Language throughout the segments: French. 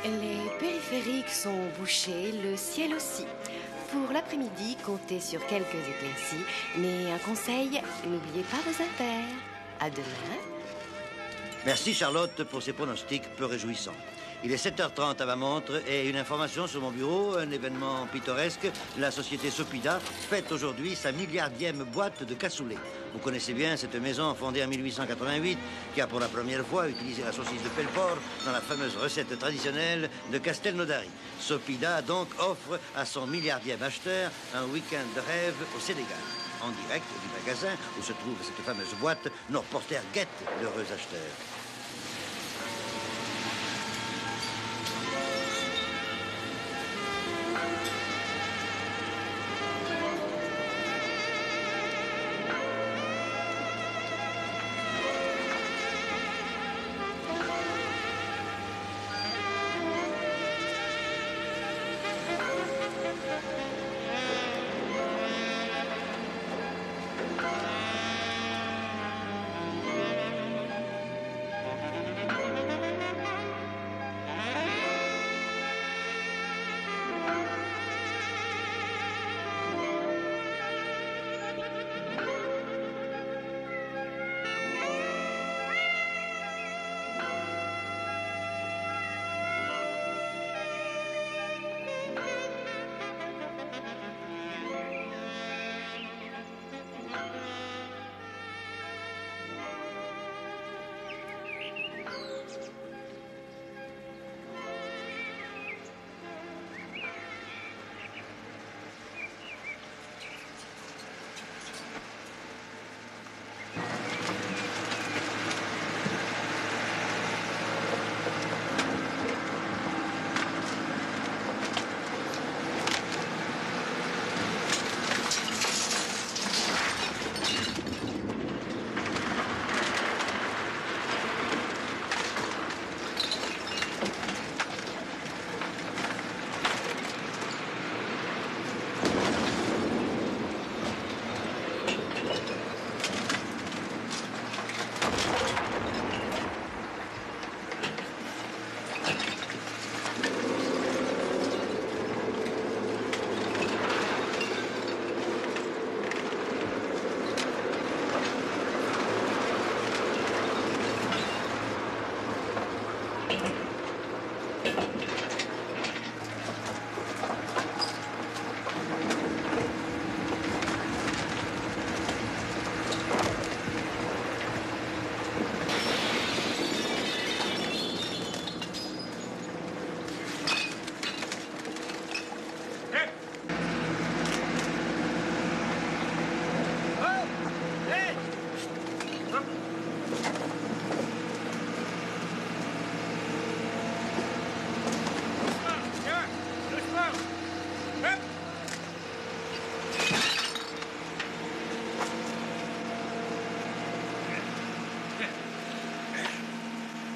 Les périphériques sont bouchés, le ciel aussi. Pour l'après-midi, comptez sur quelques éclaircies, mais un conseil, n'oubliez pas vos affaires. À demain. Merci Charlotte pour ces pronostics peu réjouissants. Il est 7h30 à ma montre et une information sur mon bureau, un événement pittoresque. La société Sopida fête aujourd'hui sa milliardième boîte de cassoulet. Vous connaissez bien cette maison fondée en 1888 qui a pour la première fois utilisé la saucisse de Pelleport dans la fameuse recette traditionnelle de Castelnaudary. Sopida donc offre à son milliardième acheteur un week-end de rêve au Sénégal. En direct du magasin où se trouve cette fameuse boîte, nos reporters guettent l'heureux acheteur.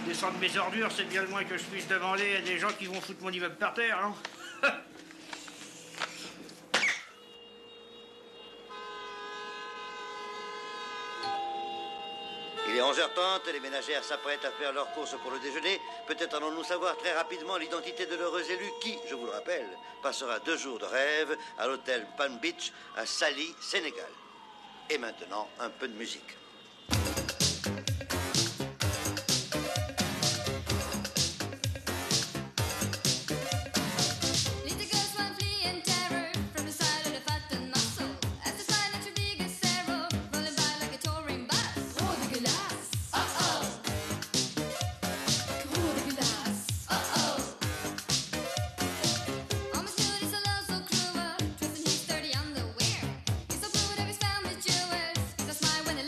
Descendre mes ordures, c'est bien le moins que je puisse demander à des gens qui vont foutre mon immeuble par terre, hein. Il est 11h30, les ménagères s'apprêtent à faire leurs courses pour le déjeuner. Peut-être allons-nous savoir très rapidement l'identité de l'heureux élu qui, je vous le rappelle, passera 2 jours de rêve à l'hôtel Palm Beach à Saly, Sénégal. Et maintenant, un peu de musique.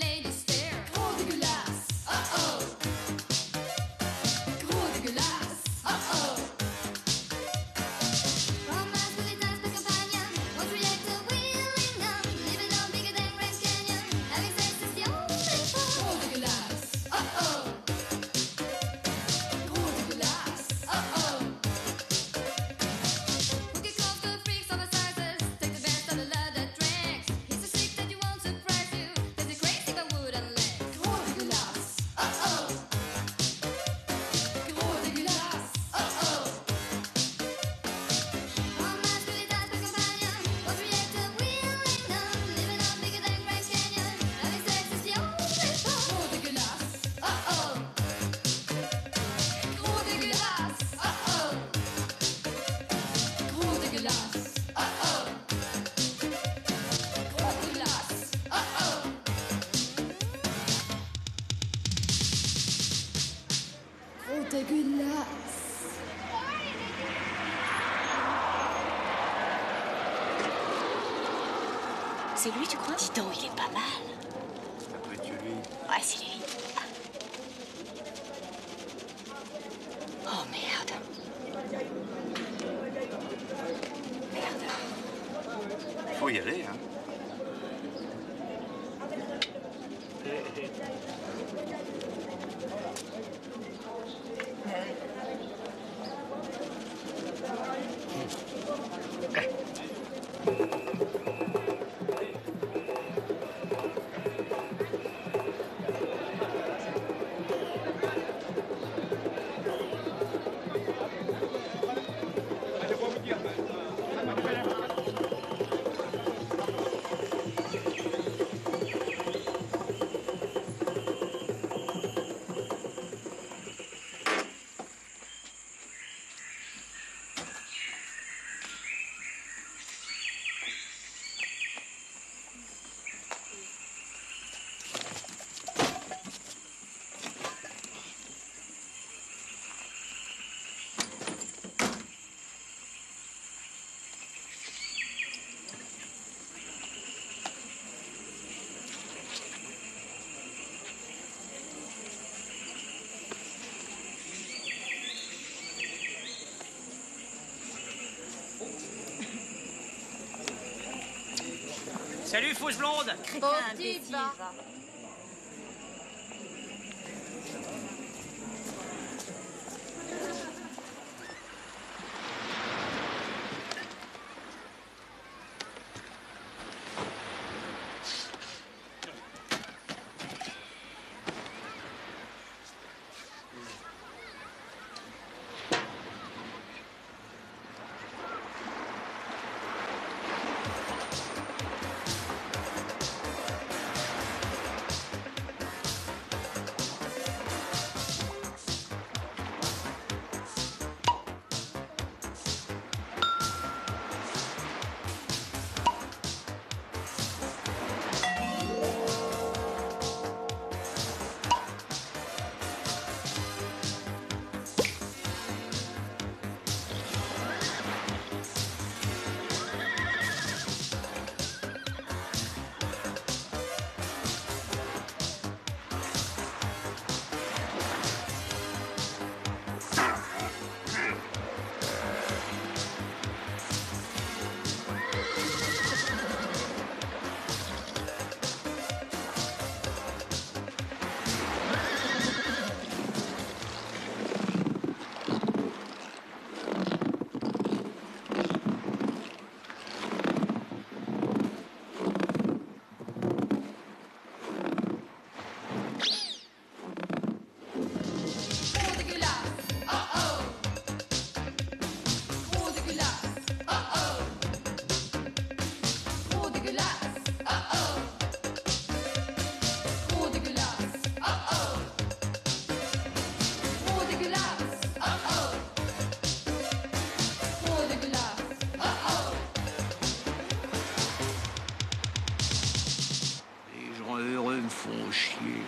Ladies dégueulasse. C'est lui, tu crois? Dis donc, il est pas mal. Ça peut être lui. Ouais, c'est lui. Oh, merde. Merde. Faut y aller, hein. Salut, fausse blonde. font chier.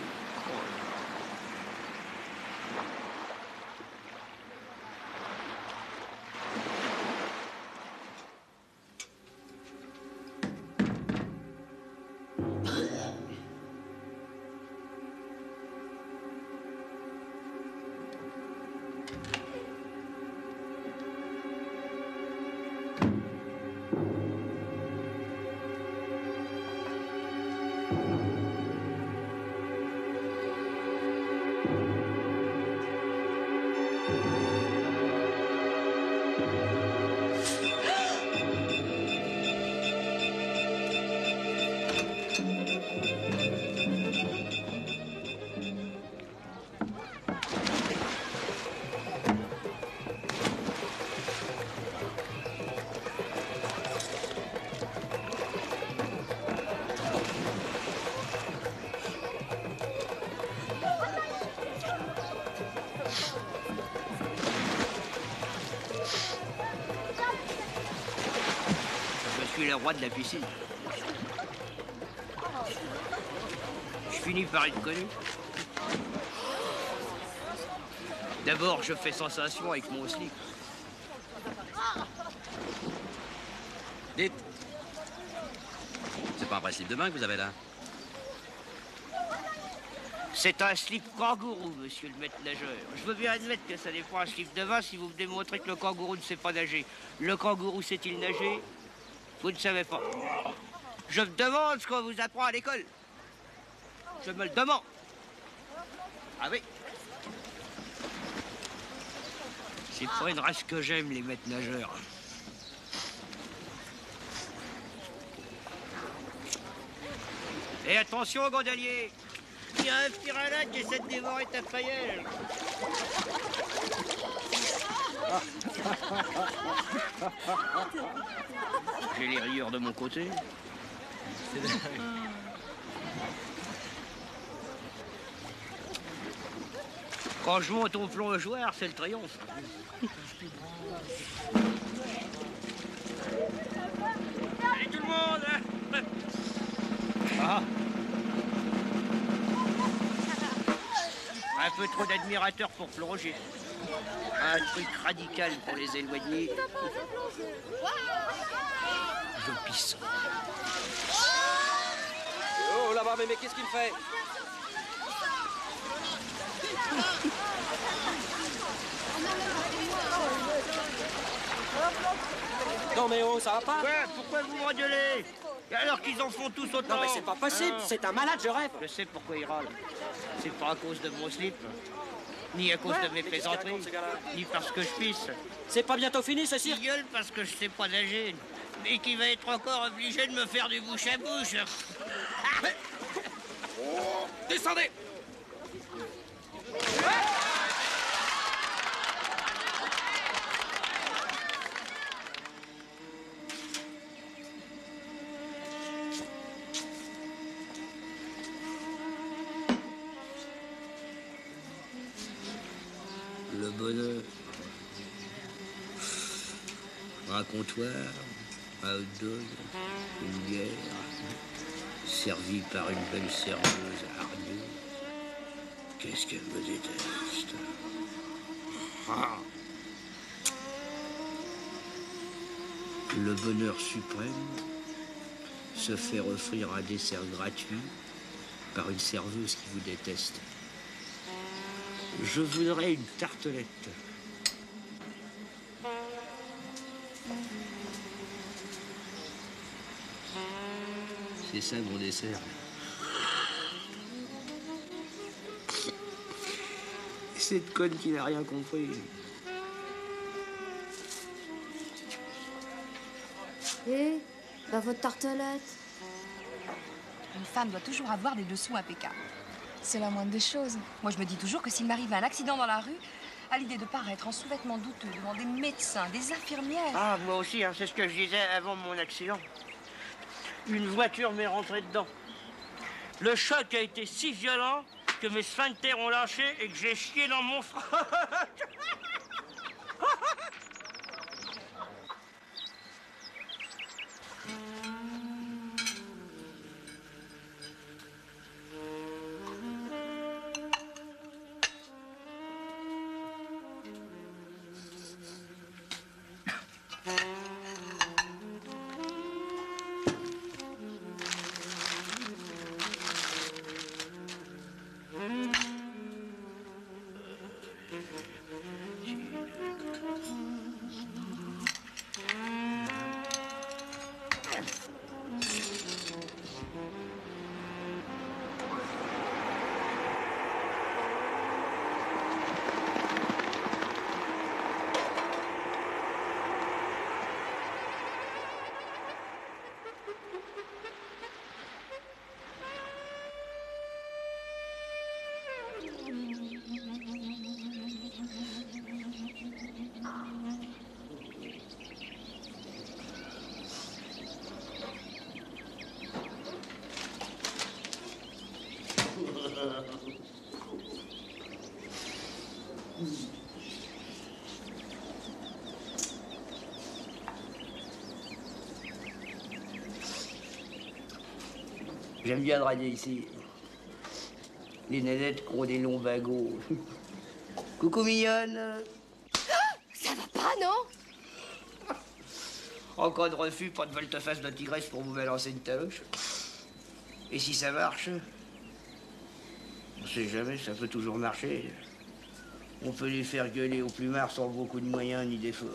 Je suis le roi de la piscine. Je finis par être connu. D'abord, je fais sensation avec mon slip. Dites. C'est pas un vrai slip de bain que vous avez là? C'est un slip kangourou, monsieur le maître nageur. Je veux bien admettre que ça n'est pas un slip de bain si vous me démontrez que le kangourou ne sait pas nager. Le kangourou sait-il nager? Vous ne savez pas. Je me demande ce qu'on vous apprend à l'école. Je me le demande. Ah oui. C'est pas une race que j'aime, les maîtres nageurs. Et attention, gondolier. Il y a un piranha qui essaie de dévorer ta paillelle. J'ai les rieurs de mon côté. Quand je monte au plongeoir, c'est le triomphe. Allez tout le monde, hein. Ah. Un peu trop d'admirateurs pour plonger. Un truc radical pour les éloigner. Je pisse. Oh là-bas, mais qu'est-ce qu'il fait? Non mais oh, ça va pas? Ouais, pourquoi vous m'engueulez? Alors qu'ils en font tous autant. Non mais c'est pas possible, c'est un malade, je rêve. Je sais pourquoi il râle. C'est pas à cause de mon slip, ni à cause de mes plaisanteries, ni parce que je pisse. C'est pas bientôt fini ce Il cirque? gueule parce que je sais pas nager, mais qui va être encore obligé de me faire du bouche à bouche. Descendez! Le bonheur. Un comptoir, un hot dog, une bière, servie par une belle serveuse hargneuse. Qu'est-ce qu'elle me déteste. Ah. Le bonheur suprême se faire offrir un dessert gratuit par une serveuse qui vous déteste. Je voudrais une tartelette. C'est ça mon dessert. Cette conne qui n'a rien compris. Et votre tartelette? Une femme doit toujours avoir des dessous impeccables. C'est la moindre des choses. Moi, je me dis toujours que s'il m'arrive un accident dans la rue, à l'idée de paraître en sous-vêtements douteux devant des médecins, des infirmières... Ah, moi aussi, hein, c'est ce que je disais avant mon accident. Une voiture m'est rentrée dedans. Le choc a été si violent que mes sphincters ont lâché et que j'ai chié dans mon froc. J'aime bien draguer ici. Les nénettes qui ont des longs bagots. Coucou mignonne. Ça va pas, non? En cas de refus, pas de volte-face de tigresse pour vous balancer une taloche. Et si ça marche? On sait jamais, ça peut toujours marcher. On peut les faire gueuler au plumard sans beaucoup de moyens ni d'efforts.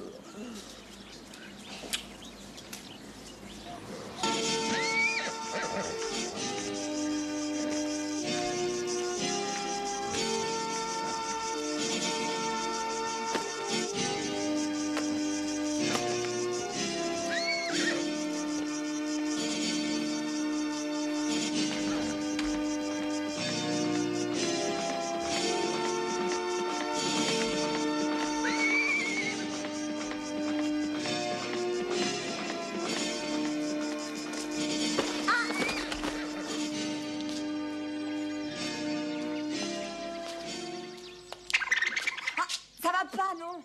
Ça va pas, non?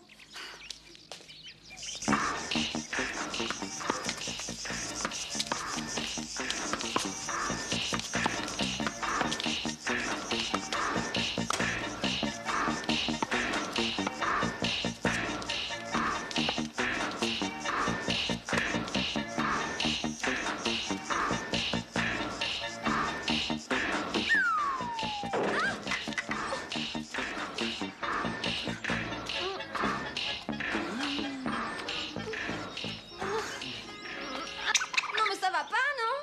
Non, mais ça va pas, non?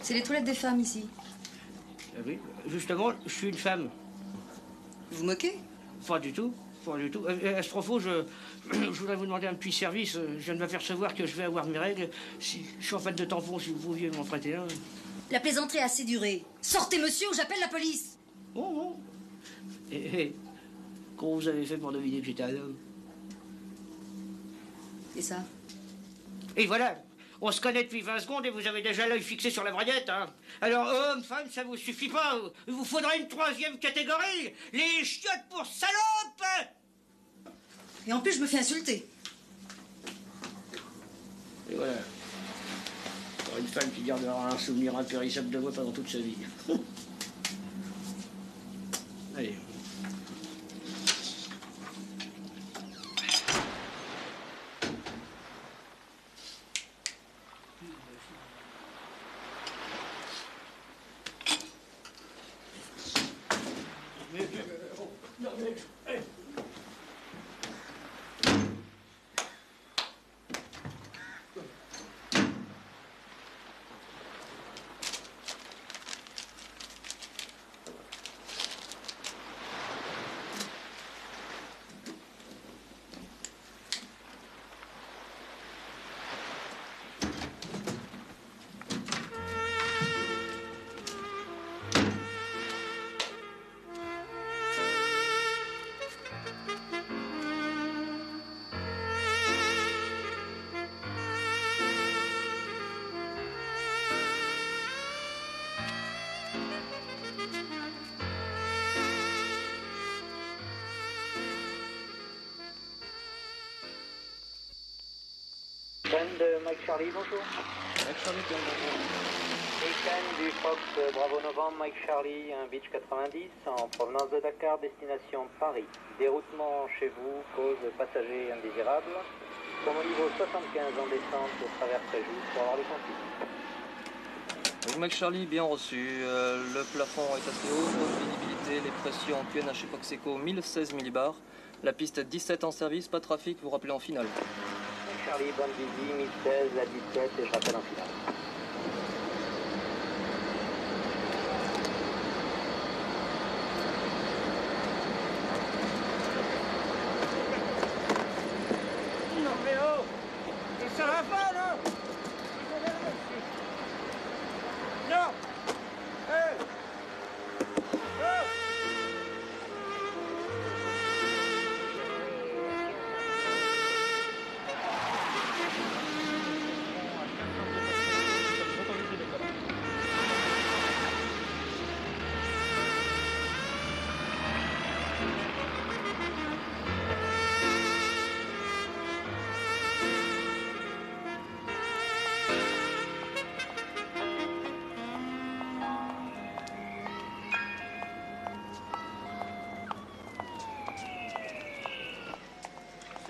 C'est les toilettes des femmes ici. Ah oui, justement, je suis une femme. Vous vous moquez? Pas du tout, pas du tout. À ce propos, je voudrais vous demander un petit service. Je viens de m'apercevoir que je vais avoir mes règles. Si je suis en panne de tampon, si vous pouviez m'en prêter un. La plaisanterie a assez duré. Sortez, monsieur, ou j'appelle la police. Bon, bon. Et comment vous avez fait pour deviner que j'étais un homme? Et ça? Et voilà, on se connaît depuis 20 secondes et vous avez déjà l'œil fixé sur la braguette, hein. Alors, homme, femme, ça vous suffit pas. Il vous faudra une troisième catégorie. Les chiottes pour salopes. Et en plus, je me fais insulter. Et voilà. Pour une femme qui gardera un souvenir impérissable de moi pendant toute sa vie. Allez. De Mike Charlie, bonjour. Mike Charlie, bonjour. Week-end du Fox Bravo Novembre, Mike Charlie, un Beach 90, en provenance de Dakar, destination Paris. Déroutement chez vous, cause passager indésirable. Comme au niveau 75 en descente, traverse Réjou pour avoir les consignes. Mike Charlie, bien reçu. Le plafond est assez haut, haute visibilité, les pressions QNH Epox Eco 1016 millibars. La piste 17 en service, pas de trafic, vous rappelez en finale. Charlie, bonne visite, 1016 à 17 et je rappelle en finale. Non mais oh! Et ça va pas là? Non! Hey! Oh!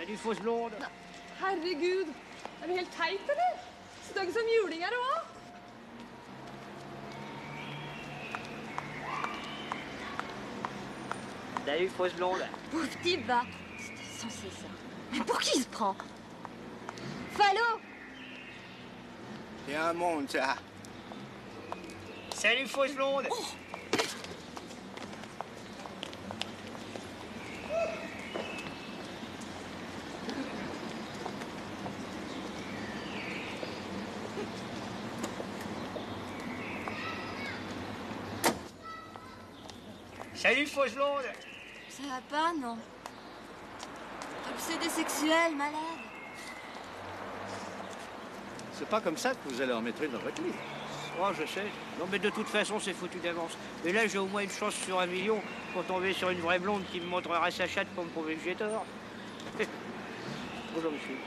Salut, fausse blonde. Herregud, er du helt teit, eller? Stygg som juling er du også. Salut, fausse blonde. Pauvre type, va. C'était censé, ça. Mais pour qui il se prend? Fallot! Il y a un monde, ça. Salut, fausse blonde. Oh. Salut, fausse blonde. Ça va pas, non? Obsédé sexuel, malade. C'est pas comme ça que vous allez en mettre une dans votre lit. Oh, je sais. Non, mais de toute façon, c'est foutu d'avance. Mais là, j'ai au moins une chance sur 1 million pour tomber sur une vraie blonde qui me montrerait sa chatte pour me prouver que j'ai tort. Bonjour, monsieur.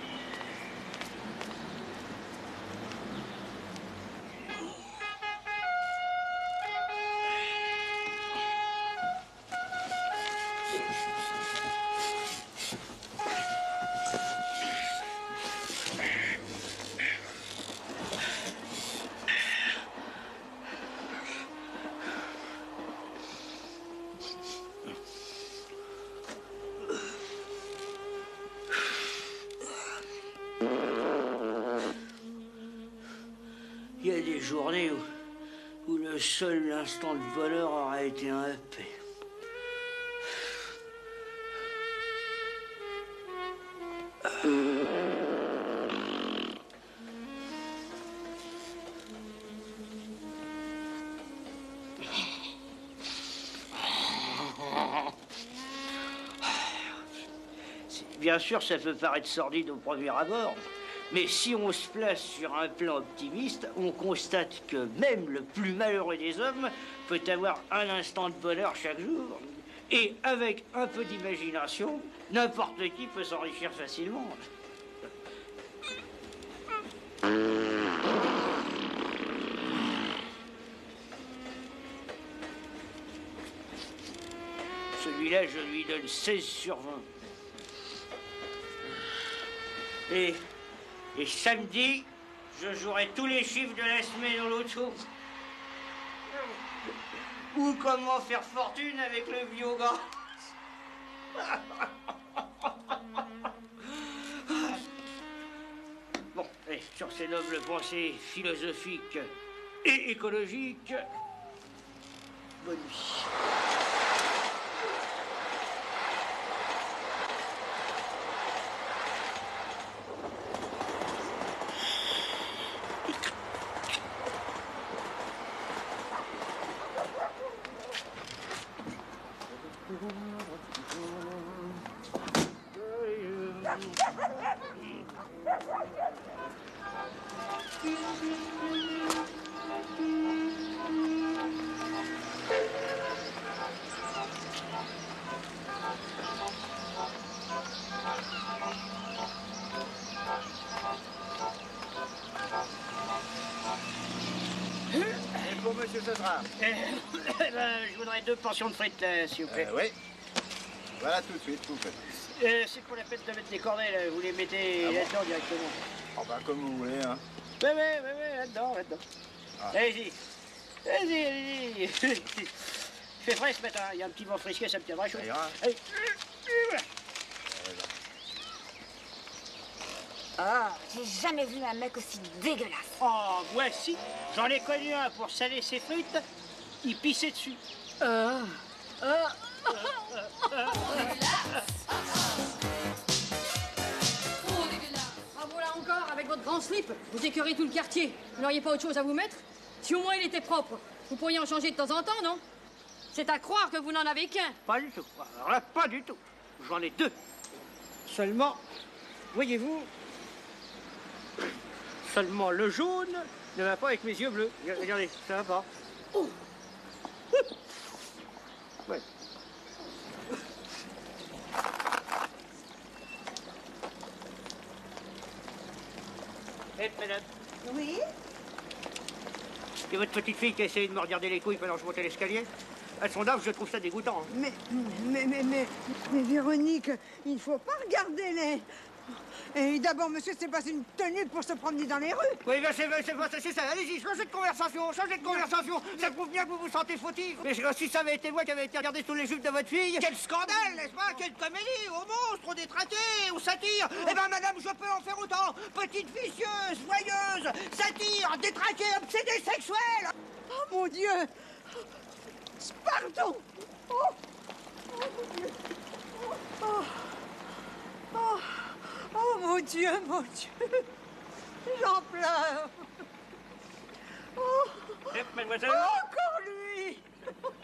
Il y a des journées où le seul instant de bonheur aurait été un EP. Bien sûr, ça peut paraître sordide au premier abord, mais si on se place sur un plan optimiste, on constate que même le plus malheureux des hommes peut avoir un instant de bonheur chaque jour. Et avec un peu d'imagination, n'importe qui peut s'enrichir facilement. Celui-là, je lui donne 16 sur 20. Et samedi, je jouerai tous les chiffres de la semaine au loto. Ou comment faire fortune avec le biogaz. Bon, et sur ces nobles pensées philosophiques et écologiques, bonne nuit. Pour monsieur Cesra. Je voudrais 2 portions de frites, s'il vous plaît. Oui. Voilà tout de suite, vous faites. C'est pour la peine de mettre des cornets, là. Vous les mettez là-dedans directement. Oh, bah, comme vous voulez, hein. Oui, là-dedans. Ah. Allez-y. Allez-y. Il fait frais ce matin. Il y a un petit vent frisqué, ça me tiendra chaud. Allez. Ah, j'ai jamais vu un mec aussi dégueulasse. Oh, voici. J'en ai connu un pour saler ses frites. Il pissait dessus. Ah, voilà encore, avec votre grand slip, vous écœurez tout le quartier. Vous n'auriez pas autre chose à vous mettre? Si au moins il était propre, vous pourriez en changer de temps en temps, non? C'est à croire que vous n'en avez qu'un. Pas du tout. Alors là, pas du tout. J'en ai 2. Seulement, voyez-vous, seulement le jaune ne va pas avec mes yeux bleus. Regardez, ça va pas. Oh. Ouais. Hé, madame. Oui? C'est votre petite fille qui a essayé de me regarder les couilles pendant que je montais l'escalier? À son âge, je trouve ça dégoûtant. Mais Véronique, il ne faut pas regarder les... Et d'abord, monsieur, c'est pas une tenue pour se promener dans les rues. Oui, ben c'est ça. Allez-y, changez de conversation, Ça prouve bien que vous vous sentez fautif. Mais si ça avait été moi qui avais été regardé sous les jupes de votre fille... Quel scandale, n'est-ce pas? Quelle comédie, au monstre, au détraqué, au satire. Eh ben, madame, je peux en faire autant. Petite vicieuse, joyeuse, satire, détraquée, obsédée sexuelle. Oh, mon Dieu. Pardon. Oh, mon Dieu. Oh, mon Dieu, mon Dieu. J'en pleure. Oh. Mademoiselle. Encore lui.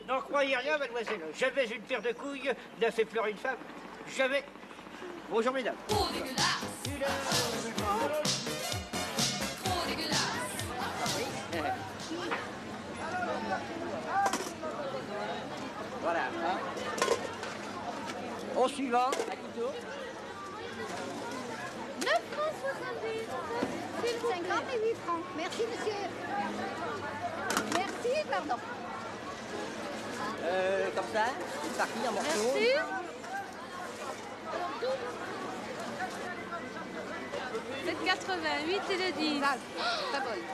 N'en croyez rien, mademoiselle. Jamais une paire de couilles n'a fait pleurer une femme. Jamais. Bonjour, mesdames. Trop dégueulasse. Trop dégueulasse. Voilà. Au suivant. 9 francs 68. 50 et 8 francs. Merci, monsieur. Merci, pardon. Comme ça, une partie en morceaux. Merci. C'est 88 et le 10. Pas bonne.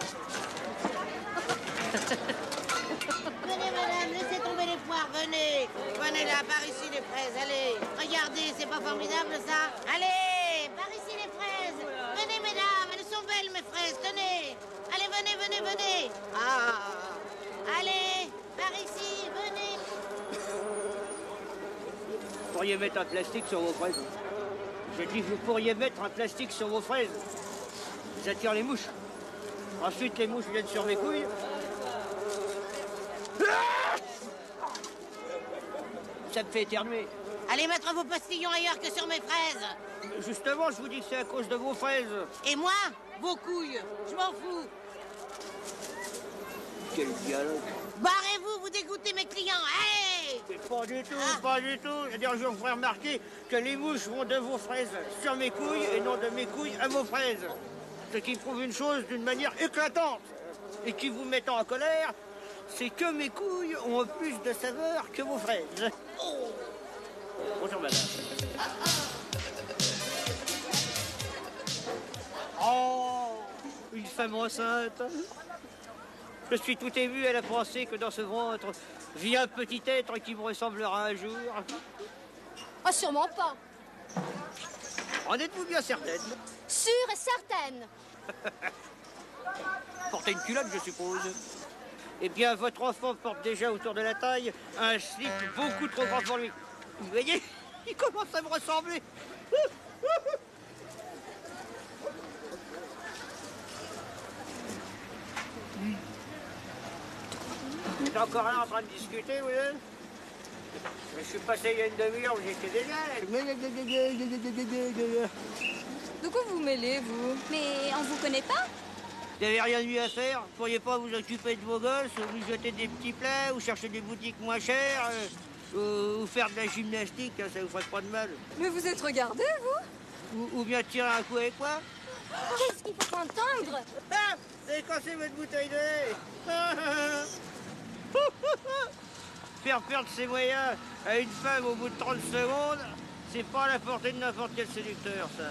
Venez, madame, laissez tomber les poires, venez. Venez là, par ici les fraises, allez. Regardez, c'est pas formidable ça? Allez, par ici les fraises. Venez, mesdames, elles sont belles mes fraises, tenez. Allez, venez, venez, venez. Ah, allez, par ici, venez. Vous pourriez mettre un plastique sur vos fraises. Je dis, vous pourriez mettre un plastique sur vos fraises. Ça attire les mouches. Ensuite, les mouches viennent sur mes couilles. Ça me fait éternuer. Allez mettre vos pastillons ailleurs que sur mes fraises. Justement, je vous dis que c'est à cause de vos fraises. Et moi, vos couilles, je m'en fous. Quel dialogue. Barrez-vous, vous dégoûtez mes clients, allez. Mais pas du tout, pas du tout. C'est-à-dire, je vous ferai remarquer que les mouches vont de vos fraises sur mes couilles et non de mes couilles à vos fraises. Ce qui prouve une chose d'une manière éclatante et qui vous mettant en colère, c'est que mes couilles ont plus de saveur que vos fraises. Oh. Bonjour, madame. Oh, une femme enceinte. Je suis tout ému, elle a pensé que dans ce ventre vit un petit être qui me ressemblera un jour. Ah, sûrement pas. En êtes-vous bien certaine? Sûre et certaine. Portez une culotte, je suppose. Eh bien, votre enfant porte déjà autour de la taille un slip beaucoup trop grand pour lui. Vous voyez, il commence à me ressembler. Vous êtes encore là en train de discuter, vous voyez? Je suis passé il y a une demi-heure, vous étiez déjà là. De quoi vous mêlez, vous? Mais on vous connaît pas? Vous n'avez rien de mieux à faire? Vous pourriez pas vous occuper de vos gosses, vous jeter des petits plats, ou chercher des boutiques moins chères, ou faire de la gymnastique, hein, ça vous ferait pas de mal. Mais vous êtes regardé, vous? Ou bien tirer un coup avec quoi? Qu'est-ce qu'il faut entendre? Ah! Vous avez cassé votre bouteille de lait. Faire perdre ses moyens à une femme au bout de 30 secondes, c'est pas à la portée de n'importe quel séducteur, ça.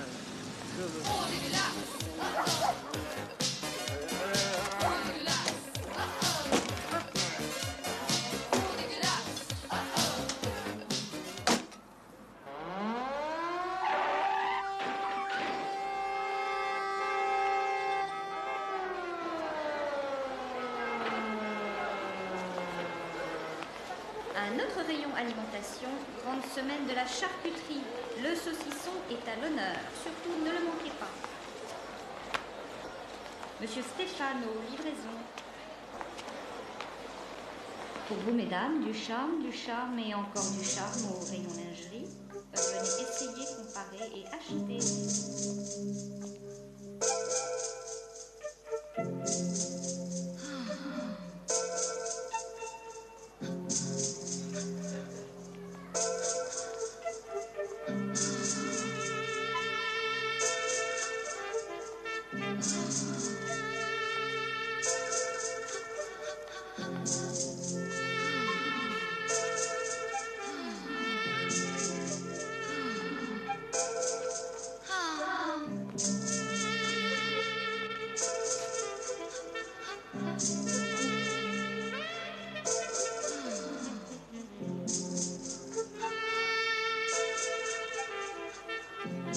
Un autre rayon alimentation, grande semaine de la charcuterie. Le saucisson est à l'honneur. Surtout, ne le manquez pas. Monsieur Stéphano, livraison. Pour vous, mesdames, du charme et encore du charme au rayon lingerie. Venez essayer, comparer et acheter. Le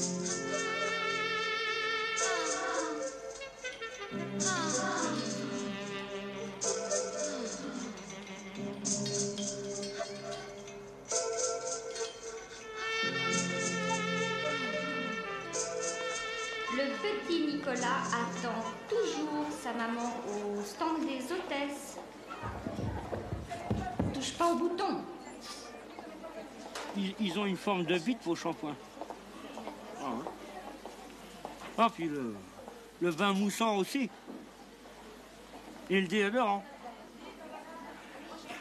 petit Nicolas attend toujours sa maman au stand des hôtesses. Touche pas au bouton. Ils ont une forme de bite, vos shampoings. Ah, puis le vin moussant aussi. Et le déodorant.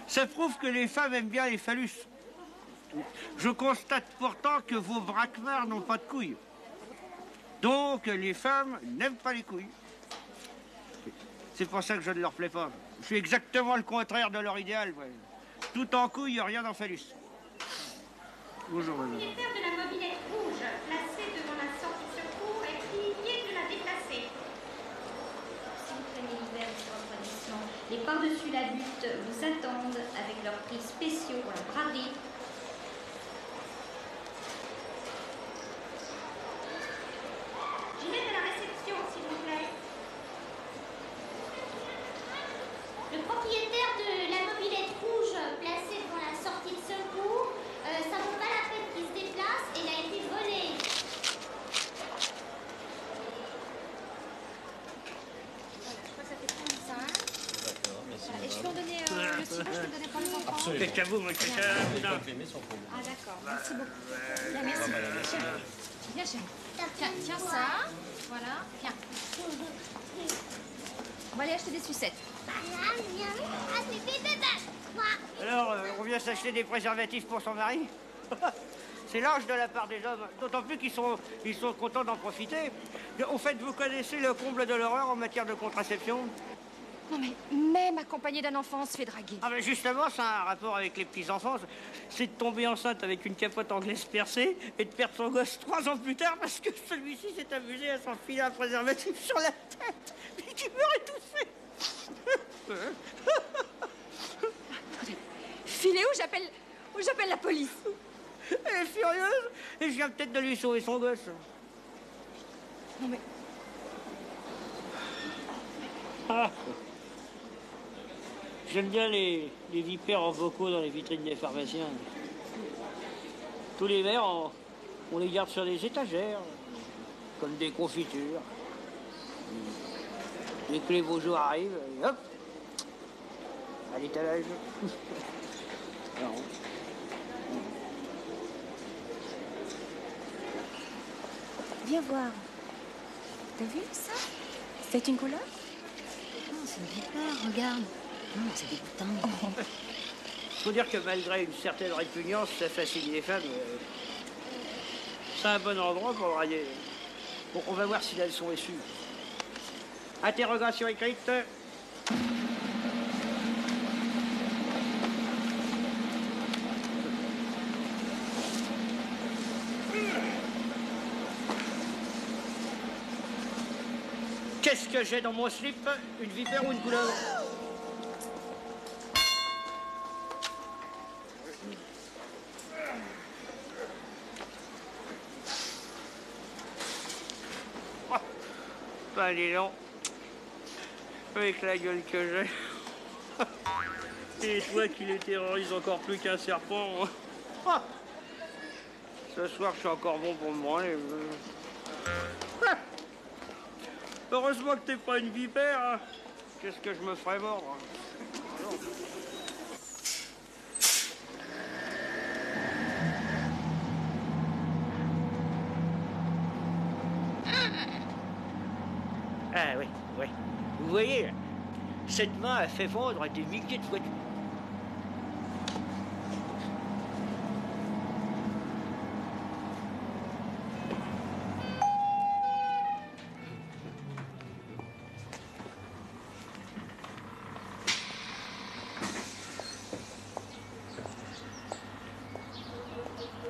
Ça prouve que les femmes aiment bien les phallus. Je constate pourtant que vos braquemars n'ont pas de couilles. Donc, les femmes n'aiment pas les couilles. C'est pour ça que je ne leur plais pas. Je suis exactement le contraire de leur idéal. Ouais. Tout en couilles, rien en phallus. Bonjour, madame. Le propriétaire de la mobilette rouge, placée devant la sortie de secours, est prié de la déplacer. Si vous prenez l'hiver sur refroidissement, les par-dessus la butte vous attendent avec leurs prix spéciaux pour la braderie. J'y vais de la réception, s'il vous plaît. Le propriétaire de la mobilette rouge placée devant la sortie de secours, ça vaut pas la peine qu'il se déplace, elle a été volée. Je crois que ça fait 35. D'accord, merci. Voilà. Et je peux en donner le sirop, je peux le donner pour les enfants. Absolument. C'est à vous, moi, c'est à vous. Ah d'accord, merci beaucoup. Bien, merci. Viens, chérie. Tiens ça. Voilà, viens. On va aller acheter des sucettes. Alors, on vient s'acheter des préservatifs pour son mari. C'est l'âge de la part des hommes. D'autant plus qu'ils sont contents d'en profiter. Au fait, vous connaissez le comble de l'horreur en matière de contraception? Non mais même accompagné d'un enfant, on se fait draguer. Ah ben justement, ça a un rapport avec les petits-enfants. C'est de tomber enceinte avec une capote anglaise percée et de perdre son gosse 3 ans plus tard parce que celui-ci s'est amusé à s'enfiler un préservatif sur la tête. Puis qui meurt étouffé. Filez où j'appelle la police. Elle est furieuse et je viens peut-être de lui sauver son gosse. Non mais... Ah. J'aime bien les vipères en vocaux dans les vitrines des pharmaciens. Tous les verres, on les garde sur des étagères, comme des confitures. Dès que les beaux jours arrivent, et hop, à l'étalage. Non. Viens voir. T'as vu ça? C'est une couleur? Non, c'est une vipère, regarde. Non, c'est dégoûtant. Faut dire que malgré une certaine répugnance, ça fascine les femmes. C'est un bon endroit pour draguer. Bon, on va voir si la leçon est sûre. Interrogation écrite. Qu'est-ce que j'ai dans mon slip? Une vipère ou une couleuvre? Ben, dis donc. Avec la gueule que j'ai. Et toi qui les terrorise encore plus qu'un serpent. Ah. Ce soir, je suis encore bon pour me branler. Ah. Heureusement que t'es pas une vipère. Hein. Qu'est-ce que je me ferais mordre? Ah oui, oui. Vous voyez, cette main a fait vendre des milliers de voitures.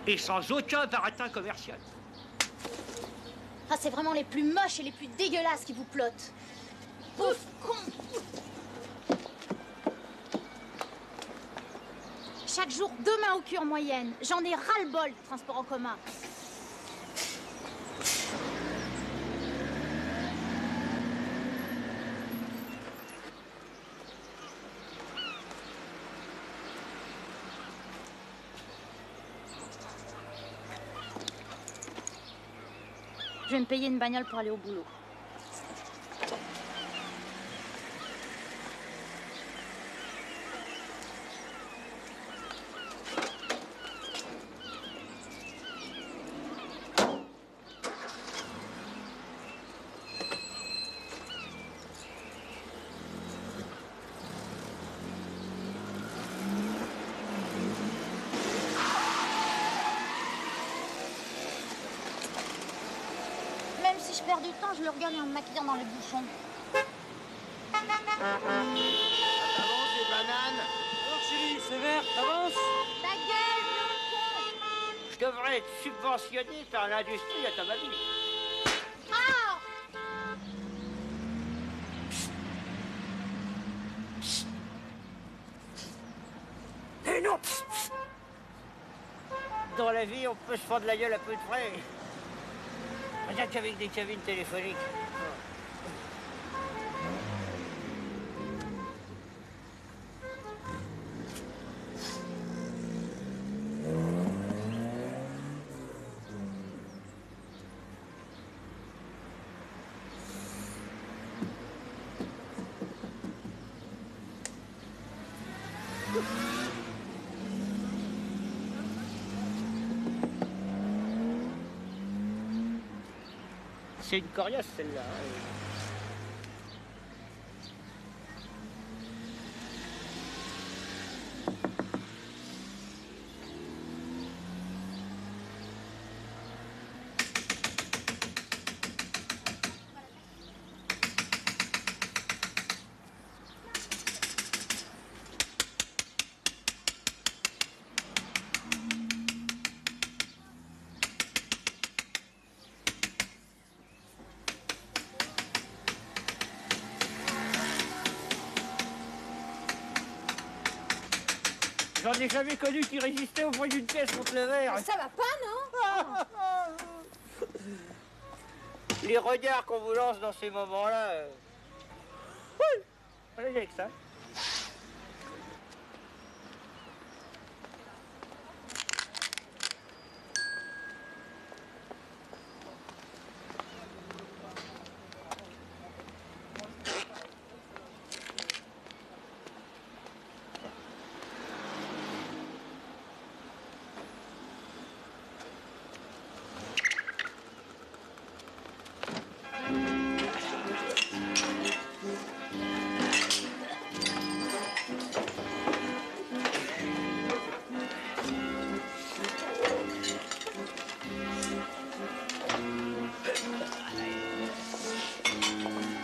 Et sans aucun baratin commercial. Ah, c'est vraiment les plus moches et les plus dégueulasses qui vous plottent. Pauvre con! Chaque jour, 2 mains au cul en moyenne. J'en ai ras-le-bol, transport en commun. Je vais me payer une bagnole pour aller au boulot. Même si je perds du temps, je le regarde en me maquillant dans les bouchons. Avance les bananes. Alors chérie, c'est vert, t'avances? Ta gueule, vieux con! Je devrais être subventionné par l'industrie automobile. Ah! Mais non! Dans la vie, on peut se prendre la gueule à peu de frais. Rien qu'avec des cabines téléphoniques. C'est une coriace celle-là. J'en ai jamais connu qui résistait au poids d'une pièce contre le verre. Ça va pas, non? Les regards qu'on vous lance dans ces moments-là. Oui, allez avec ça.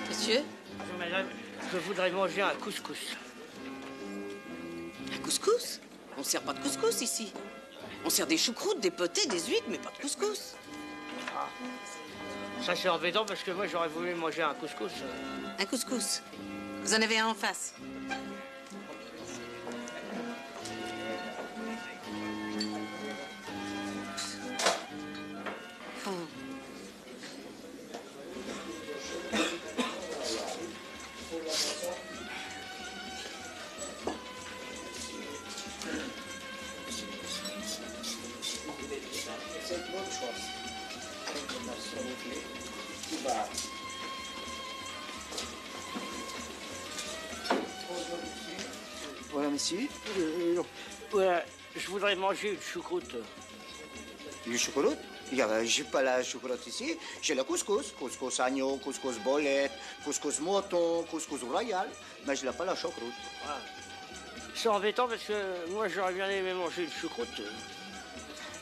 Monsieur? Bonjour madame, je voudrais manger un couscous. Un couscous? On ne sert pas de couscous ici. On sert des choucroutes, des potés, des huîtres, mais pas de couscous. Ah. Ça c'est embêtant parce que moi j'aurais voulu manger un couscous. Un couscous? Vous en avez un en face? Voilà, monsieur. Voilà, je voudrais manger une choucroute. Une choucroute? J'ai pas la choucroute ici. J'ai le couscous. Couscous agneau, couscous bolette, couscous mouton, couscous royal. Mais je n'ai pas la choucroute. Ah. C'est embêtant parce que moi j'aurais bien aimé manger une choucroute.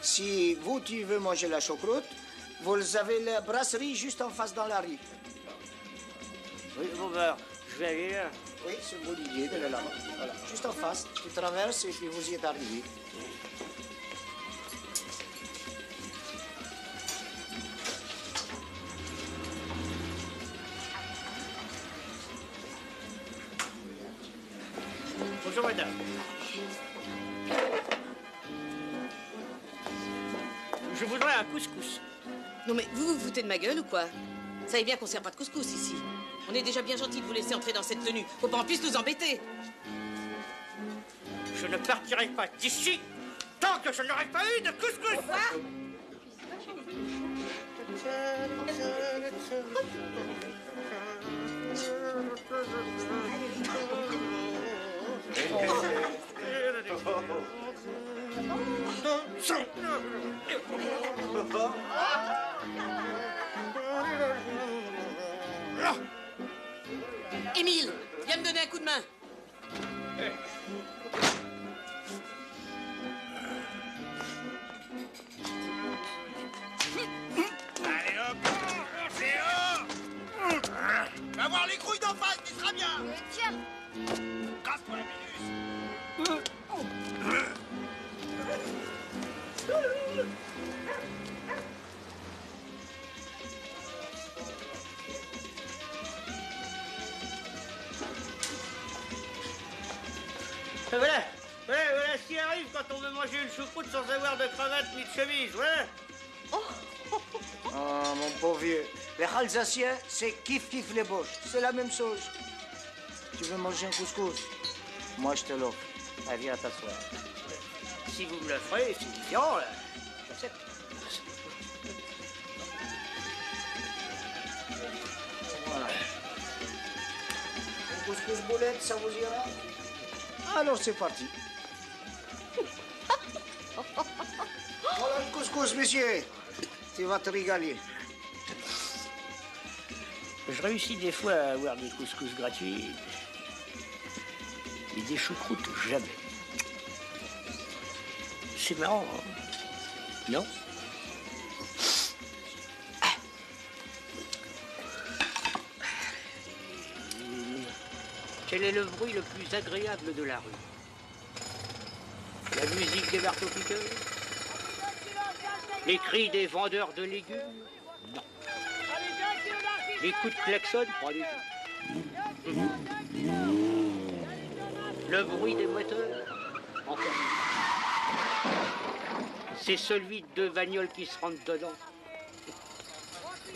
Si vous, tu veux manger la choucroute, vous avez la brasserie juste en face dans la rue. Oui, bon ben, je vais aller là. Oui, c'est une bonne idée d'aller là-bas. Voilà, juste en face. Tu traverses et puis vous y êtes arrivé. Bonjour madame. Je voudrais un couscous. Non mais vous foutez de ma gueule ou quoi? Vous savez bien qu'on sert pas de couscous ici. On est déjà bien gentil de vous laisser entrer dans cette tenue. Faut pas en plus nous embêter. Je ne partirai pas d'ici tant que je n'aurai pas eu de couscous. Émile, viens me donner un coup de main. Allez hop, c'est haut. Va voir les couilles d'en face, tu seras bien. Tiens. Casse-toi la minus. Voilà ce qui arrive quand on veut manger une choucroute sans avoir de cravate ni de chemise, voilà. Oh, mon pauvre vieux. Les Alsaciens, c'est kiff les boches. C'est la même chose. Tu veux manger un couscous? Moi, je te l'offre. Allez, viens t'asseoir. Si vous me le ferez, c'est différent, là. J'accepte. Voilà. Un couscous boulette, ça vous ira? Alors, c'est parti. Voilà le couscous, monsieur. Tu vas te régaler. Je réussis des fois à avoir des couscous gratuits, mais des choucroutes, jamais. C'est marrant, hein? Non? Quel est le bruit le plus agréable de la rue? La musique des marteaux-piqueurs? Les cris des vendeurs de légumes? Non. Les coups de klaxon? Pas du tout. Le bruit des moteurs? Encore. C'est celui de deux bagnoles qui se rentrent dedans.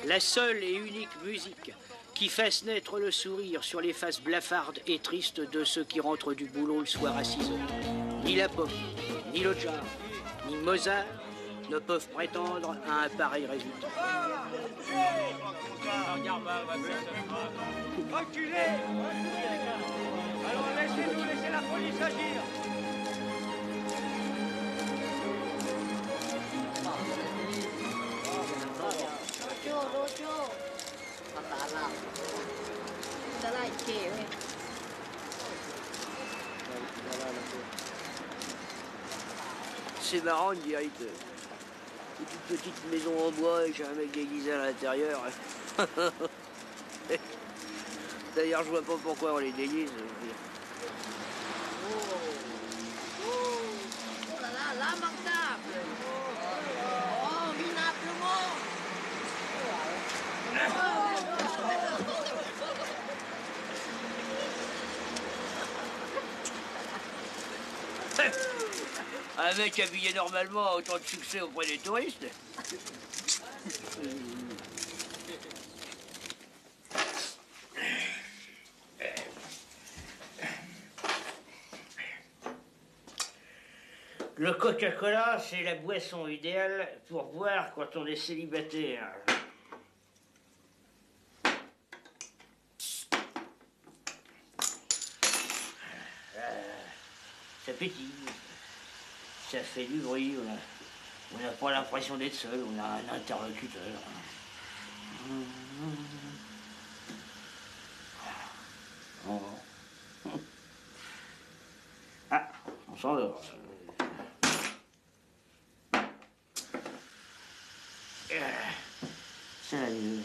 La seule et unique musique qui fasse naître le sourire sur les faces blafardes et tristes de ceux qui rentrent du boulot le soir à 6 heures. Ni la pop, ni le jazz, ni Mozart ne peuvent prétendre à un pareil résultat. Reculez! Alors laissez la police agir! C'est marrant, on dirait que une petite maison en bois et j'ai un mec déguisé à l'intérieur. D'ailleurs, je vois pas pourquoi on les déguise. Oh là là, lamentable. Oh, minablement. Un mec habillé normalement a autant de succès auprès des touristes. Le Coca-Cola, c'est la boisson idéale pour boire quand on est célibataire. Ça pétille, ça fait du bruit, on n'a pas l'impression d'être seul, on a un interlocuteur. Ah, on s'endort. Salut.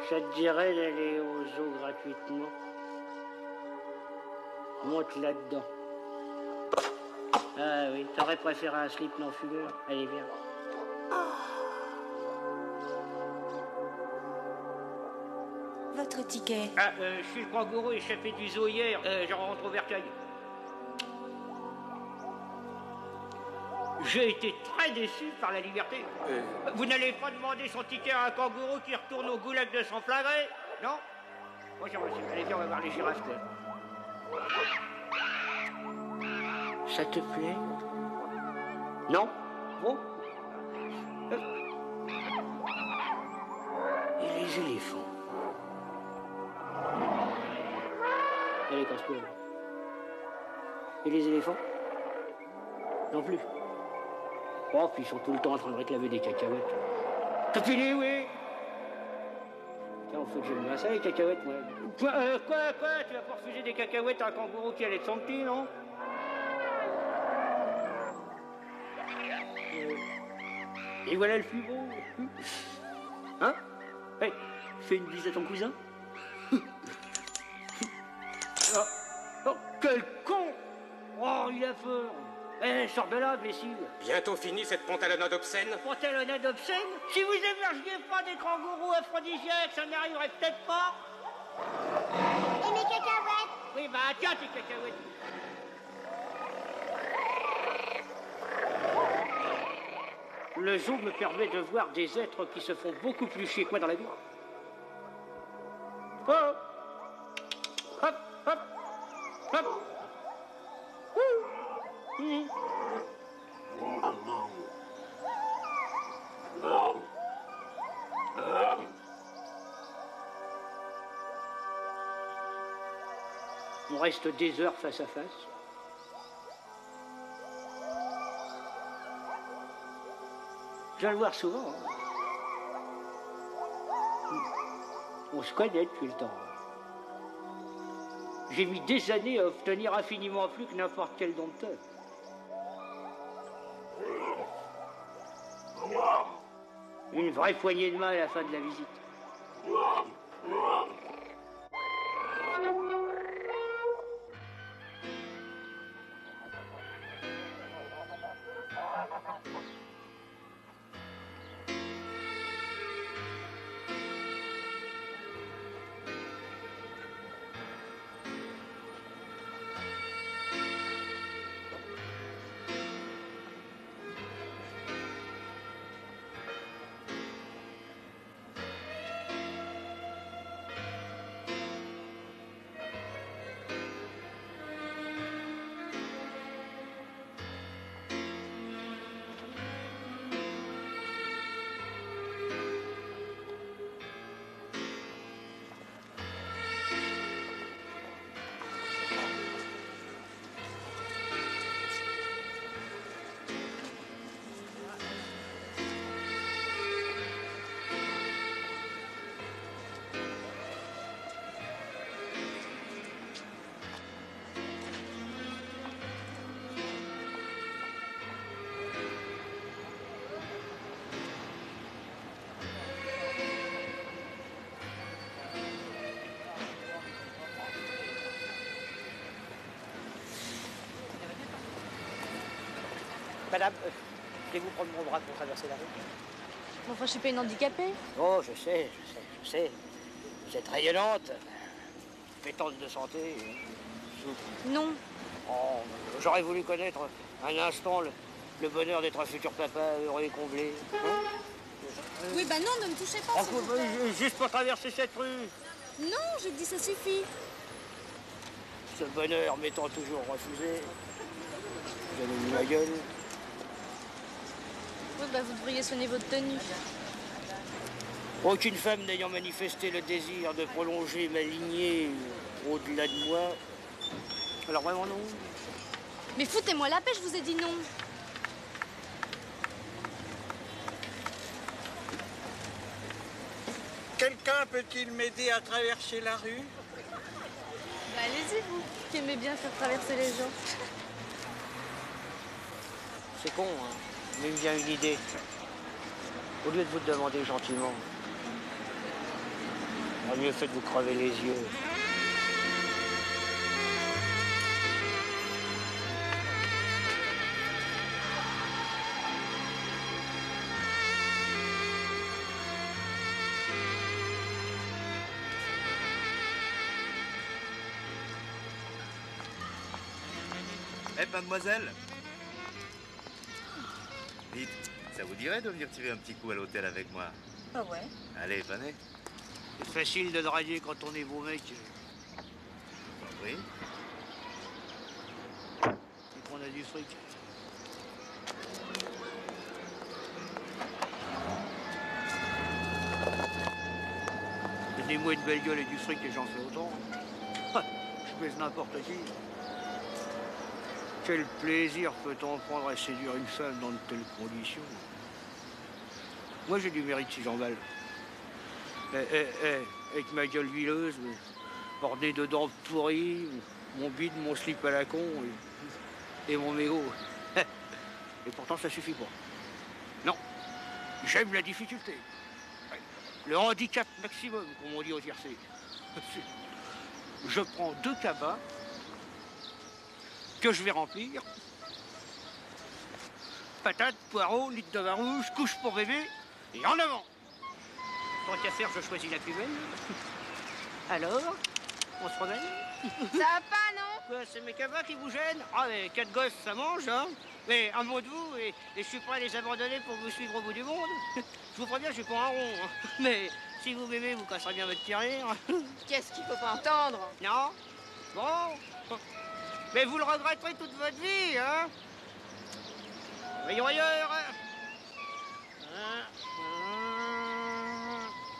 Ça te dirait d'aller au zoo gratuitement? Monte là-dedans. Ah oui, t'aurais préféré un slip non-fumeur? Allez, viens. Votre ticket. Ah, je suis le kangourou échappé du zoo hier. Je rentre au Vercueil. J'ai été très déçu par la liberté. Vous n'allez pas demander son ticket à un kangourou qui retourne au goulag de son plein gré, non? Bonjour, monsieur. Allez, viens, on va voir les girafes, quoi. Ça te plaît? Non? Bon? Et les éléphants? Allez, casse-toi. Et les éléphants? Non plus. Oh, puis ils sont tout le temps en train de réclamer des cacahuètes. T'as fini, oui? Tiens, en fait, j'aime bien ça, les cacahuètes, moi. Quoi? Tu vas pas refuser des cacahuètes à un kangourou qui allait de son petit, non? Et voilà le plus beau. Hein? Hey, fais une bise à ton cousin. Oh, quel con! Oh, il a peur. Eh, sors de là, imbécile. Bientôt fini cette pantalonnade obscène? Pantalonnade obscène? Si vous hébergiez pas des kangourous aphrodisiaques, ça n'arriverait peut-être pas. Et mes cacahuètes? Oui, bah tiens tes cacahuètes. Le zoo me permet de voir des êtres qui se font beaucoup plus chier que moi dans la vie. Oh! Hop, hop, hop. On reste des heures face à face. Je viens le voir souvent. Hein. On se connaît depuis le temps. J'ai mis des années à obtenir infiniment plus que n'importe quel dompteur. Une vraie poignée de main à la fin de la visite. Madame, voulez-vous prendre mon bras pour traverser la rue? Enfin, je suis pas une handicapée. Oh, je sais. Vous êtes rayonnante, pétante de santé. Non. Oh, j'aurais voulu connaître un instant le bonheur d'être un futur papa heureux et comblé. Hein? Oui, bah non, ne me touchez pas. Juste pour traverser cette rue. Non, je te dis, ça suffit. Ce bonheur m'étant toujours refusé, j'avais mis ma gueule. Oui, bah vous devriez soigner votre tenue. Aucune femme n'ayant manifesté le désir de prolonger ma lignée au-delà de moi. Alors vraiment non. Mais foutez-moi la paix, je vous ai dit non. Quelqu'un peut-il m'aider à traverser la rue? Bah allez-y, vous, qui aimez bien faire traverser les gens. C'est con, hein. Mais il me vient une idée. Au lieu de vous demander gentiment, il aurait mieux fait de vous crever les yeux. Eh, mademoiselle. Dites, ça vous dirait de venir tirer un petit coup à l'hôtel avec moi? Ah ouais? Allez, venez. C'est facile de draguer quand on est beau mec. Oui. Et qu'on a du fric. Donnez-moi une belle gueule et du fric et j'en fais autant. Je baise n'importe qui. Quel plaisir peut-on prendre à séduire une femme dans de telles conditions? Moi, j'ai du mérite si j'en vale. Avec ma gueule huileuse, bordée de dents pourries, mon bide, mon slip à la con et mon mégot. Et pourtant, ça suffit pas. Non, j'aime la difficulté. Le handicap maximum, comme on dit au tiercé. Je prends 2 cabas que je vais remplir. Patates, poireaux, litre de vin rouge, couche pour bébé, et en avant. Tant qu'à faire, je choisis la plus belle. Alors, on se promène? Ça va pas, non? Quoi, c'est mes cabas qui vous gênent? Ah, mais 4 gosses, ça mange, hein? Mais un mot de vous, et je suis prêt à les abandonner pour vous suivre au bout du monde. Je vous préviens, je suis pas un rond. Hein. Mais si vous m'aimez, vous casserez bien votre tirelire. Qu'est-ce qu'il faut pas entendre? Non? Bon. Mais vous le regretterez toute votre vie, hein? Voyons ailleurs.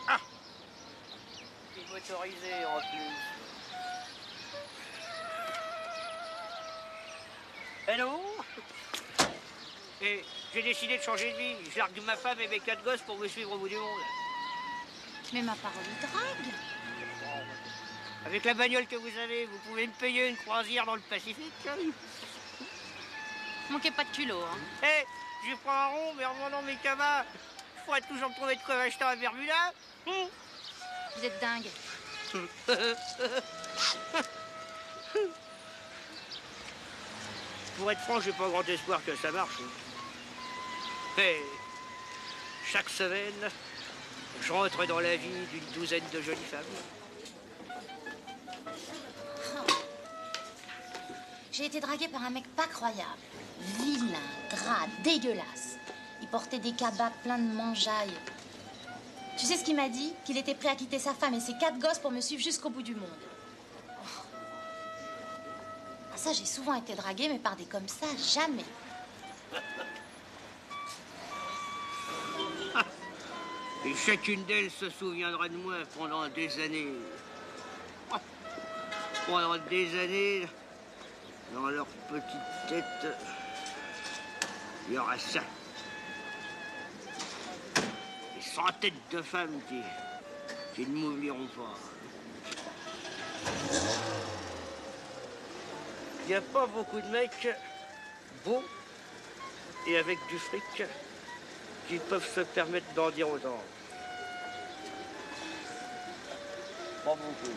Ah! Il faut autoriser en plus. Eh non? Et j'ai décidé de changer de vie. Je largue ma femme et mes 4 gosses pour vous suivre au bout du monde. Mais ma parole est drague. Avec la bagnole que vous avez, vous pouvez me payer une croisière dans le Pacifique. Manquez pas de culot, hein. Eh, je prends un rond, mais en vendant mes cabas, il faudrait toujours trouver de quoi acheter un Bermuda. Vous êtes dingue. Pour être franc, j'ai pas grand espoir que ça marche. Mais chaque semaine, je rentre dans la vie d'une douzaine de jolies femmes. J'ai été draguée par un mec pas croyable. Vilain, gras, dégueulasse. Il portait des cabas pleins de mangeailles. Tu sais ce qu'il m'a dit? Qu'il était prêt à quitter sa femme et ses 4 gosses pour me suivre jusqu'au bout du monde. Oh. Ah, ça, j'ai souvent été draguée, mais par des comme ça, jamais. Et chacune d'elles se souviendra de moi pendant des années. Pendant des années, dans leur petite tête, il y aura ça. Des centaines de femmes qui ne m'oublieront pas. Il n'y a pas beaucoup de mecs beaux et avec du fric qui peuvent se permettre d'en dire autant. Pas beaucoup.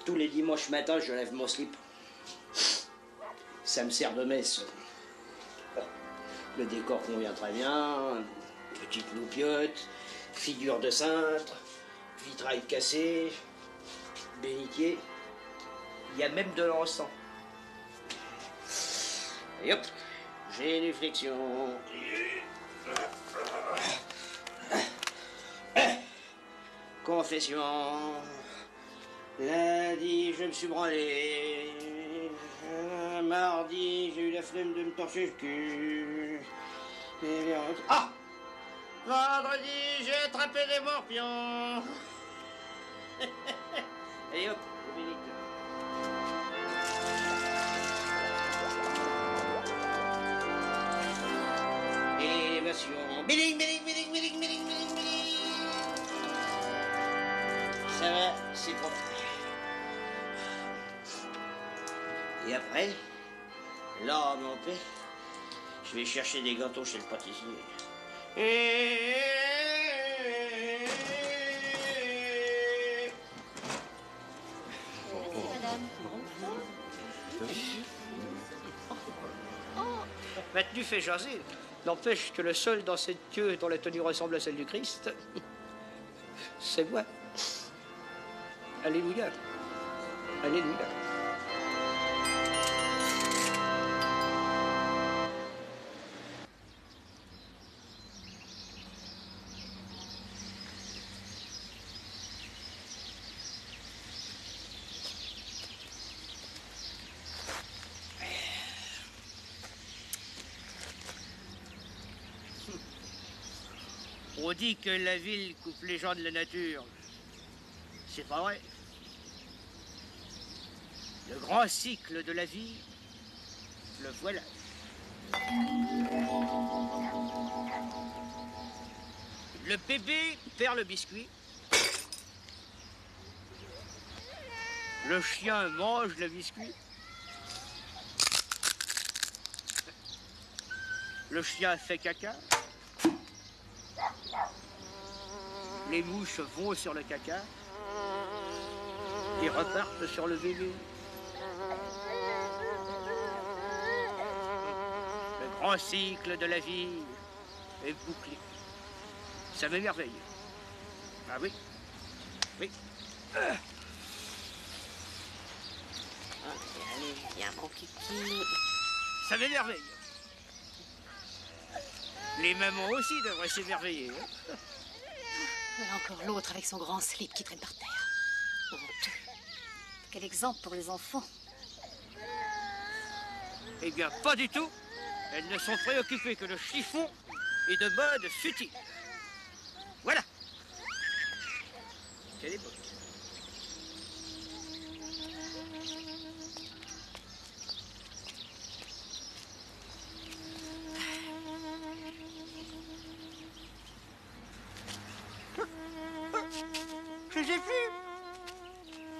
Tous les dimanches matins, je lève mon slip. Ça me sert de messe. Le décor convient très bien. Petite loupiote, figure de cintre, vitrail cassé, bénitier. Il y a même de l'encens. Et hop, génuflexion. Confession. Lundi, je me suis branlé. Mardi, j'ai eu la flemme de me torcher le cul. Ah! Vendredi, j'ai attrapé des morpions. Allez hop, Dominique. Élévation. Biling, biling, biling, biling, biling, biling, biling. Ça va, c'est propre. Et après, l'âme en paix, je vais chercher des gâteaux chez le pâtissier. Maintenu fait jaser. N'empêche que le seul dans cette queue dont la tenue ressemble à celle du Christ, c'est moi. Alléluia. Alléluia. On dit que la ville coupe les gens de la nature. C'est pas vrai. Le grand cycle de la vie, le voilà. Le bébé perd le biscuit. Le chien mange le biscuit. Le chien fait caca. Les mouches vont sur le caca et repartent sur le bébé. Le grand cycle de la vie est bouclé. Ça m'émerveille. Ah oui, oui. Allez, viens mon kiki. Ça m'émerveille. Les mamans aussi devraient s'émerveiller. Hein. Voilà encore l'autre avec son grand slip qui traîne par terre. Honteux. Quel exemple pour les enfants. Eh bien, pas du tout. Elles ne sont préoccupées que le chiffon est de mode futile. Voilà. Quelle époque. Je les ai vus.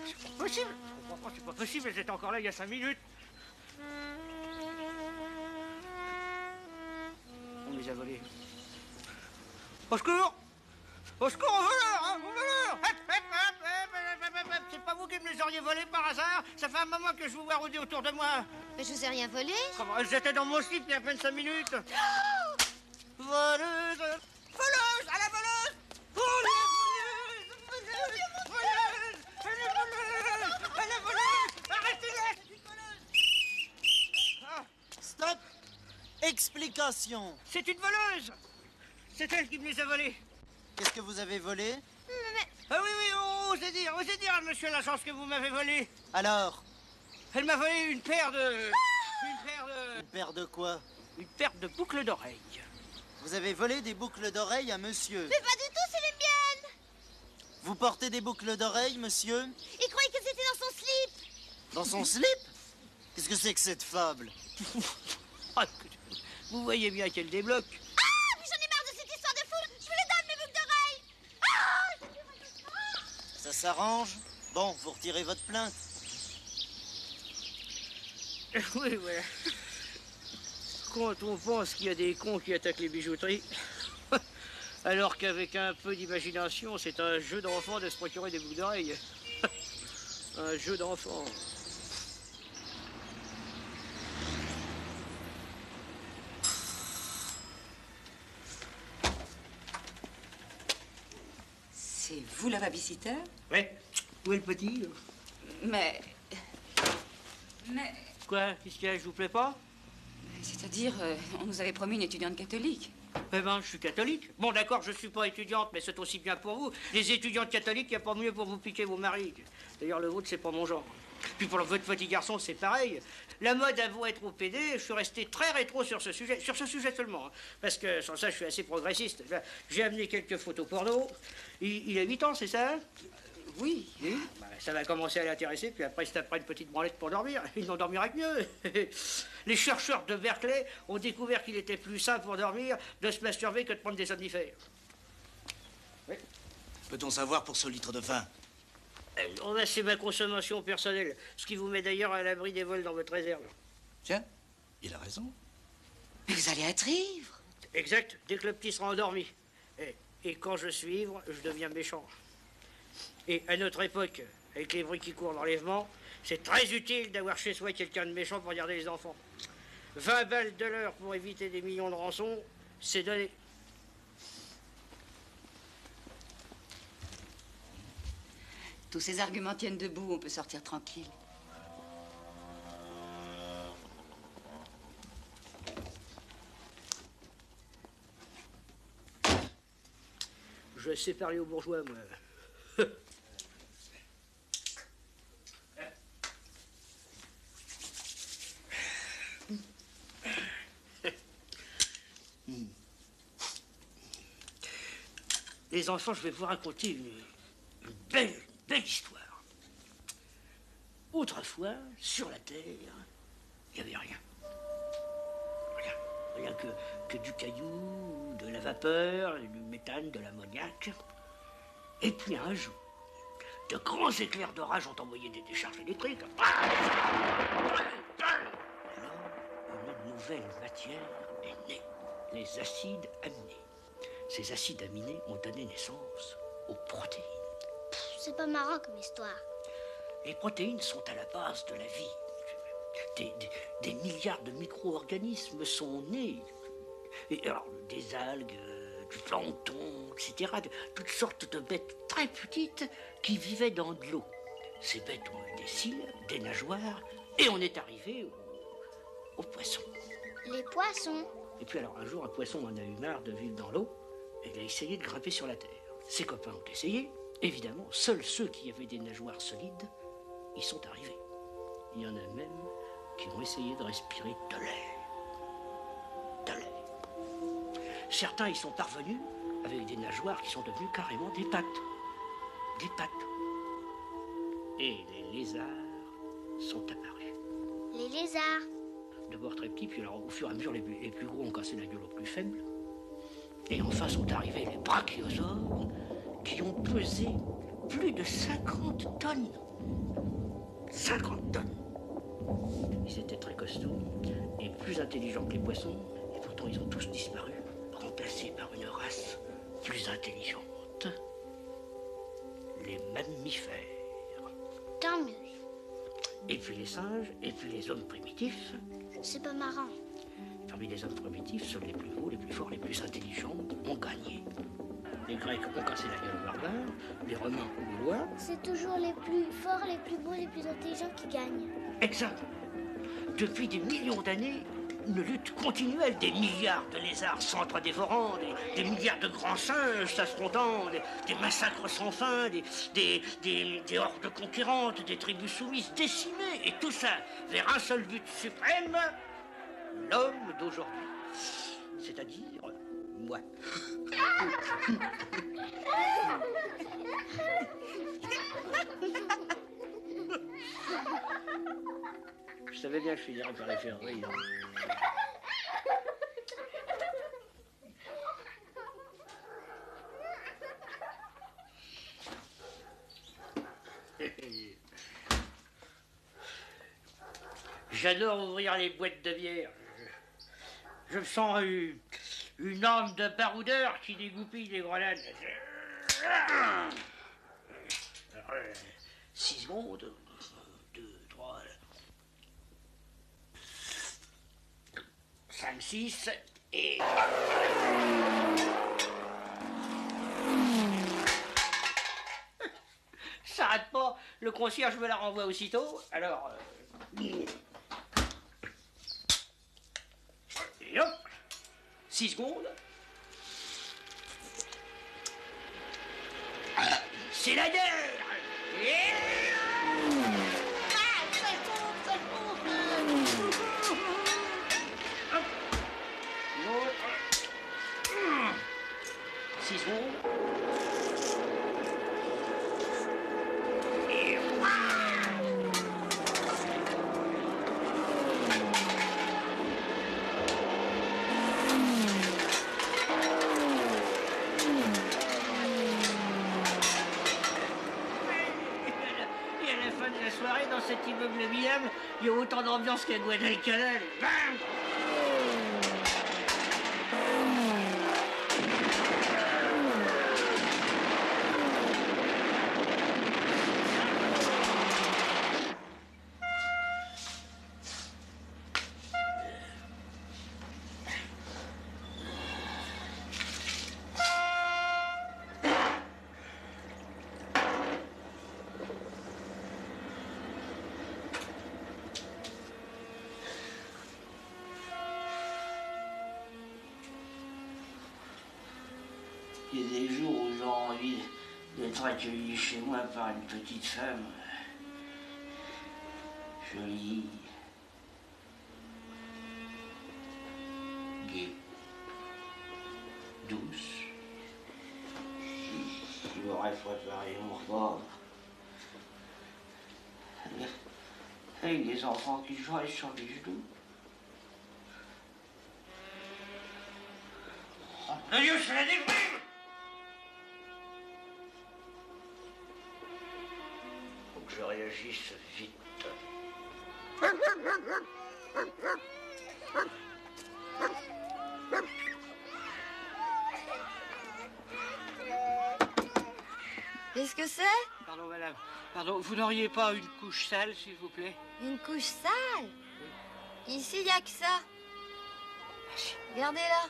C'est pas possible. Je comprends pas, c'est pas possible. Elles étaient encore là il y a 5 minutes. On les a volés. Au secours! Au secours, au voleur, hein, au voleur! Hop, hop, hop, hop, hop, hop. C'est pas vous qui me les auriez volés par hasard? Ça fait un moment que je vous vois rôder autour de moi. Mais je vous ai rien volé. Comment? Elles étaient dans mon slip il y a à peine 5 minutes. Oh Voleuse! Voleuse! À la voleuse! Voleuse! Voleuse! Elle est voleuse! Elle est voleuse! Arrêtez-la! C'est une voleuse! Ah. Stop! Explication. C'est une voleuse! C'est elle qui me les a volés. Qu'est-ce que vous avez volé? Ah oui, oui, osez dire, monsieur l'agent, ce que vous m'avez volé. Alors? Elle m'a volé une paire de... Une paire de quoi? Une paire de boucles d'oreilles. Vous avez volé des boucles d'oreilles à monsieur? Mais pas du tout, c'est les miennes. Vous portez des boucles d'oreilles, monsieur? Il croyait que c'était dans son slip. Dans son slip? Qu'est-ce que c'est que cette fable? Vous voyez bien qu'elle débloque. Ah, mais j'en ai marre de cette histoire de foule. Je vous les donne, mes boucles d'oreilles. Ah, Ça s'arrange? Bon, vous retirez votre plainte. Oui, voilà. Quand on pense qu'il y a des cons qui attaquent les bijouteries, alors qu'avec un peu d'imagination, c'est un jeu d'enfant de se procurer des boucles d'oreilles. Un jeu d'enfant. Vous, la babysitter? Oui. Où est le petit? Mais... Quoi? Qu'est-ce qu'il y a? Je vous plais pas? C'est-à-dire, on nous avait promis une étudiante catholique. Eh ben, je suis catholique. Bon, d'accord, je suis pas étudiante, mais c'est aussi bien pour vous. Les étudiantes catholiques, il n'y a pas mieux pour vous piquer vos maris. D'ailleurs, le vôtre, c'est pas mon genre. Puis pour votre petit garçon, c'est pareil. La mode a beau être au PD, je suis resté très rétro sur ce sujet seulement. Hein, parce que sans ça, je suis assez progressiste. J'ai amené quelques photos porno. Il a 8 ans, c'est ça? Oui. Oui. Bah, ça va commencer à l'intéresser, puis après, il se tapera une petite branlette pour dormir. Il n'en dormira que mieux. Les chercheurs de Berkeley ont découvert qu'il était plus simple pour dormir de se masturber que de prendre des somnifères. Oui. Peut-on savoir pour ce litre de vin? C'est ma consommation personnelle, ce qui vous met d'ailleurs à l'abri des vols dans votre réserve. Tiens, il a raison. Mais vous allez être ivre. Exact, dès que le petit sera endormi. Et quand je suis ivre, je deviens méchant. Et à notre époque, avec les bruits qui courent d'enlèvement, c'est très utile d'avoir chez soi quelqu'un de méchant pour garder les enfants. 20 balles de l'heure pour éviter des millions de rançons, c'est donné. Tous ces arguments tiennent debout, on peut sortir tranquille. Je sais parler aux bourgeois, moi. Les enfants, je vais vous raconter une belle histoire. Autrefois, sur la Terre, il n'y avait rien. Rien que du caillou, de la vapeur, du méthane, de l'ammoniac. Et puis un jour, de grands éclairs d'orage ont envoyé des décharges électriques. Alors, une nouvelle matière est née, les acides aminés. Ces acides aminés ont donné naissance aux protéines. C'est pas marrant comme histoire. Les protéines sont à la base de la vie. Des milliards de micro-organismes sont nés. Et alors, des algues, du plancton, etc. Toutes sortes de bêtes très petites qui vivaient dans de l'eau. Ces bêtes ont eu des cils, des nageoires, et on est arrivé aux poissons. Les poissons? Et puis alors, un jour, un poisson en a eu marre de vivre dans l'eau, et il a essayé de grimper sur la terre. Ses copains ont essayé. Évidemment, seuls ceux qui avaient des nageoires solides y sont arrivés. Il y en a même qui ont essayé de respirer de l'air. De l'air. Certains y sont parvenus avec des nageoires qui sont devenues carrément des pattes. Des pattes. Et les lézards sont apparus. Les lézards? D'abord très petits, puis alors au fur et à mesure, les plus gros ont cassé la gueule aux plus faibles. Et enfin sont arrivés les brachiosaures, qui ont pesé plus de 50 tonnes. 50 tonnes. Ils étaient très costauds et plus intelligents que les poissons, et pourtant ils ont tous disparu, remplacés par une race plus intelligente. Les mammifères. Tant mieux. Et puis les singes, et puis les hommes primitifs. C'est pas marrant. Parmi les hommes primitifs, seuls les plus beaux, les plus forts, les plus intelligents ont gagné. Les Grecs ont cassé la gueule aux barbares, les Romains aux Gaulois. C'est toujours les plus forts, les plus beaux, les plus intelligents qui gagnent. Exact. Depuis des millions d'années, une lutte continuelle, des milliards de lézards s'entre-dévorant, des milliards de grands singes s'affrontant, des massacres sans fin, des hordes conquérantes, des tribus soumises décimées, et tout ça vers un seul but suprême, l'homme d'aujourd'hui. C'est-à-dire moi. Je savais bien que je finirais par les faire rire. J'adore ouvrir les boîtes de bière. Je me sens une arme de baroudeur qui dégoupille les grenades. 6 secondes. 2, 3, 5, 6 et... Le concierge me la renvoie aussitôt. Alors... Et hop 6 secondes. C'est la guerre. Hop. L'autre. 6 secondes. Et... soirée dans cet immeuble minable, il y a autant d'ambiance qu'à Guadalcanal. Bam! Il y a des jours où j'ai envie d'être accueilli chez moi par une petite femme jolie, gaie, douce, qui m'aurait préparé mon repas, avec des enfants qui joueraient sur les genoux. Oh mon Dieu, je la déprime! Je réagisse vite. Qu'est-ce que c'est? Pardon, madame. Pardon, vous n'auriez pas une couche sale, s'il vous plaît? Une couche sale? Ici, il n'y a que ça. Regardez-la.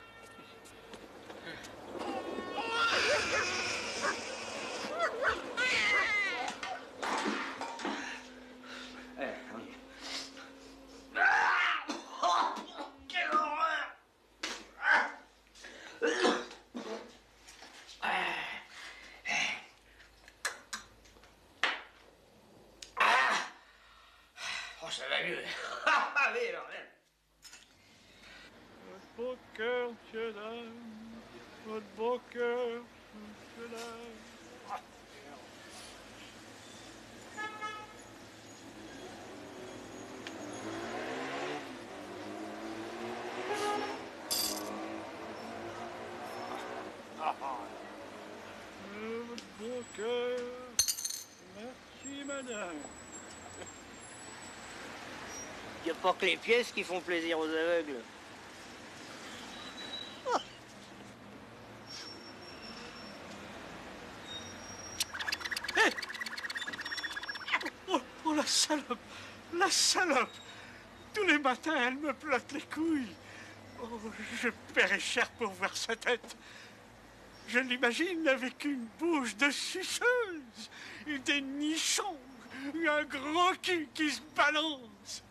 Quelle horreur! Oh, ça va mieux. Oui, alors, Votre beau cœur, monsieur dame. Votre beau cœur, monsieur dame. Votre beau cœur. Merci, madame. Il n'y a pas que les pièces qui font plaisir aux aveugles. Oh, la salope! La salope! Tous les matins, elle me platte les couilles. Oh, je paierais cher pour voir sa tête. Je l'imagine avec une bouche de suceuse, des nichons, un gros cul qui se balance.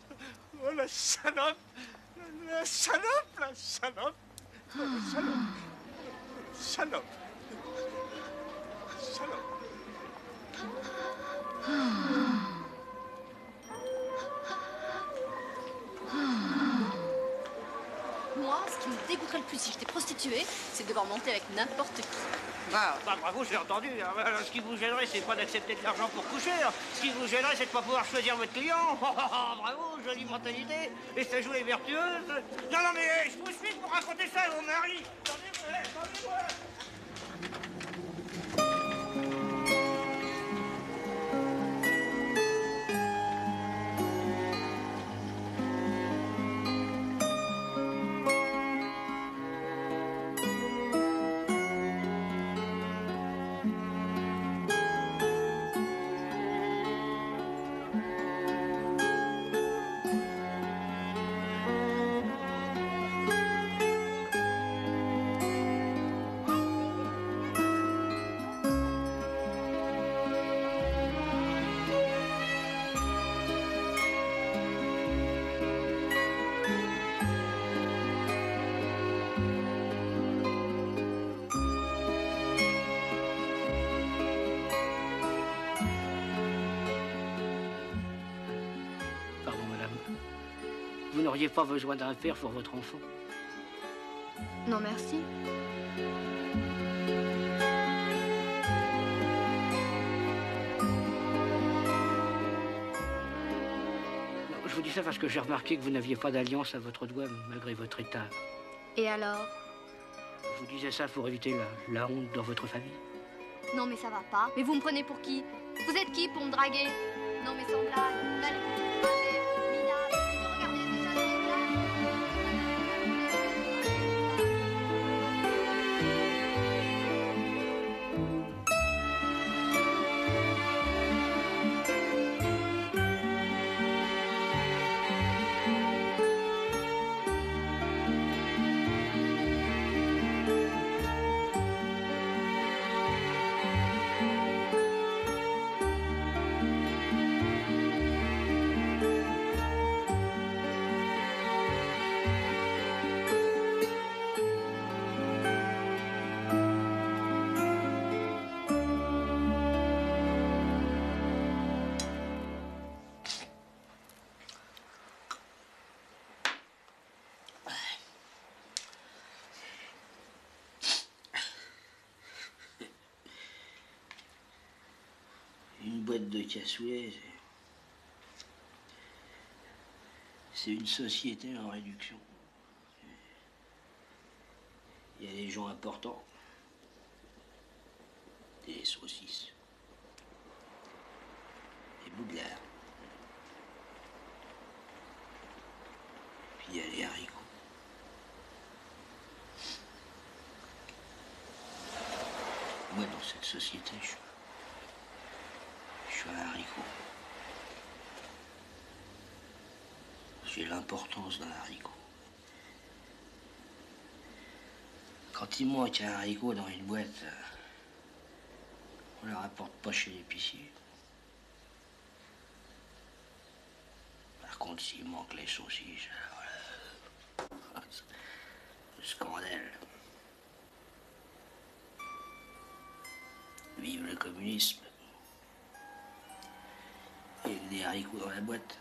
Oh, la salope! La salope! La salope! La salope! Salope! Salope! Moi, ce qui me dégoûterait le plus si j'étais prostituée, c'est de devoir monter avec n'importe qui. Bah, bravo, j'ai entendu. Alors, ce qui vous gênerait, c'est pas d'accepter de l'argent pour coucher. Ce qui vous gênerait, c'est de pas pouvoir choisir votre client. Bravo, jolie mentalité. Et ça joue les vertueuses. Non, non, mais je vous suis pour raconter ça à vos maris. Attendez-moi. n'auriez pas besoin d'un père pour votre enfant. Non, merci. Non, je vous dis ça parce que j'ai remarqué que vous n'aviez pas d'alliance à votre doigt, malgré votre état. Et alors? Je vous disais ça pour éviter la honte dans votre famille. Non, mais ça va pas. Mais vous me prenez pour qui? Vous êtes qui pour me draguer? Non, mais sans blague. Allez, minable, regardez déjà les Une boîte de cassoulet, c'est une société en réduction. Il y a des gens importants, des saucisses, des boudlards, puis il y a les haricots. Moi, dans cette société, je suis un haricot. J'ai l'importance d'un haricot. Quand il manque un haricot dans une boîte, on ne le rapporte pas chez l'épicier. Par contre, s'il manque les saucisses, voilà. Le scandale. Vive le communisme. Et des haricots dans la boîte.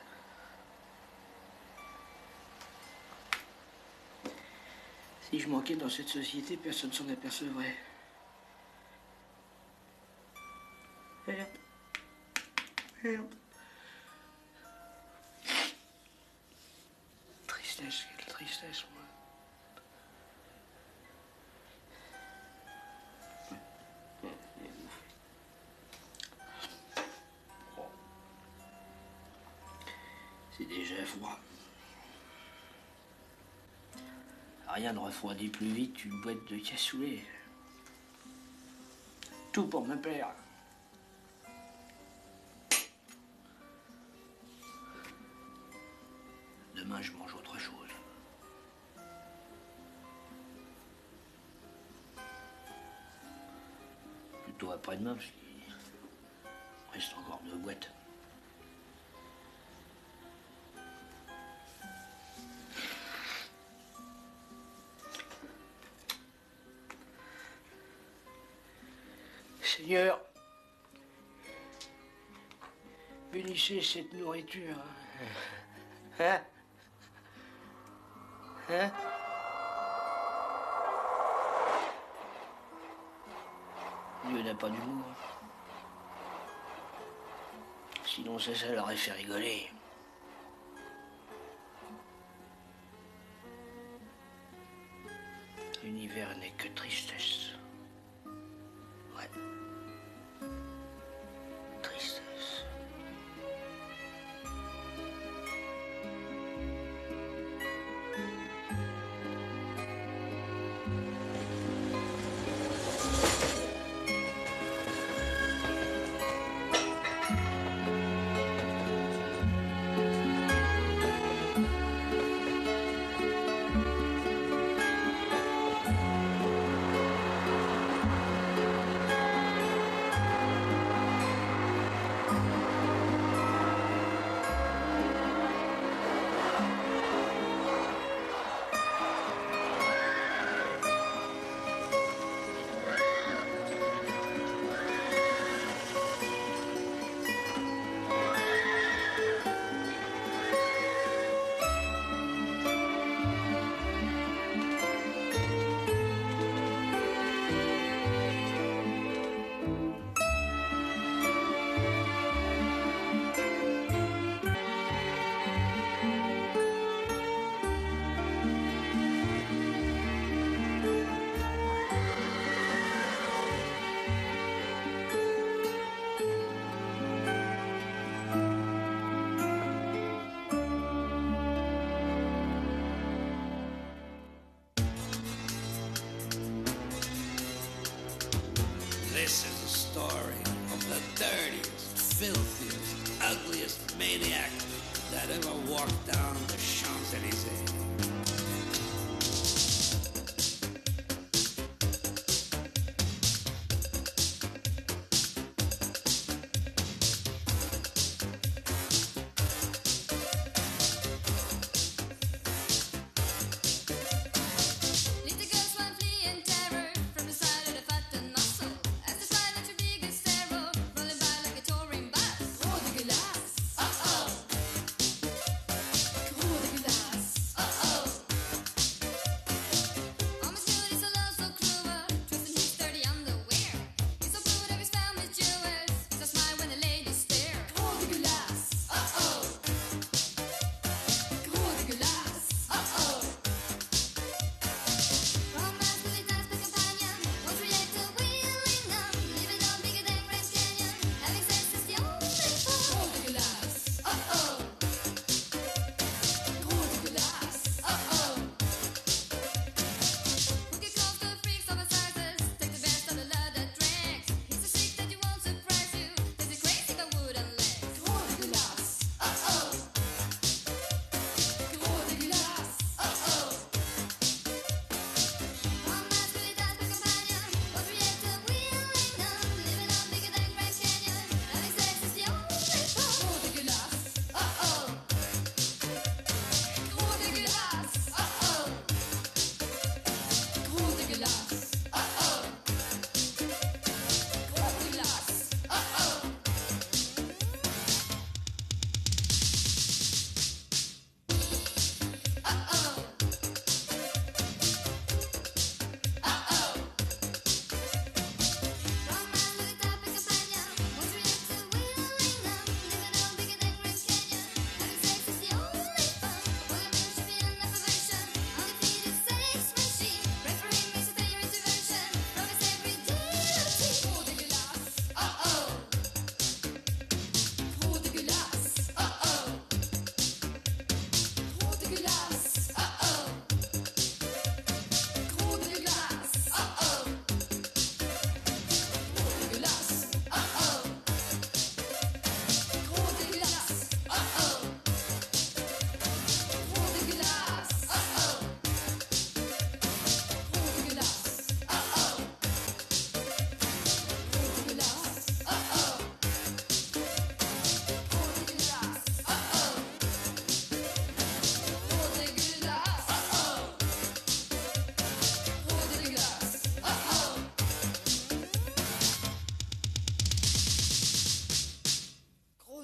Si je manquais dans cette société, personne ne s'en apercevrait. Merde. Tristesse, quelle tristesse, moi. C'est déjà froid. Rien ne refroidit plus vite qu'une boîte de cassoulet. Tout pour me plaire. Demain, je mange autre chose. Plutôt après-demain, parce qu'il reste encore 2 boîtes. Seigneur, bénissez cette nourriture. Hein? Hein? Dieu n'a pas d'humour. Sinon, ça l'aurait fait rigoler. L'univers n'est que tristesse. Ouais. Tristesse.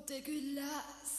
dégueulasse.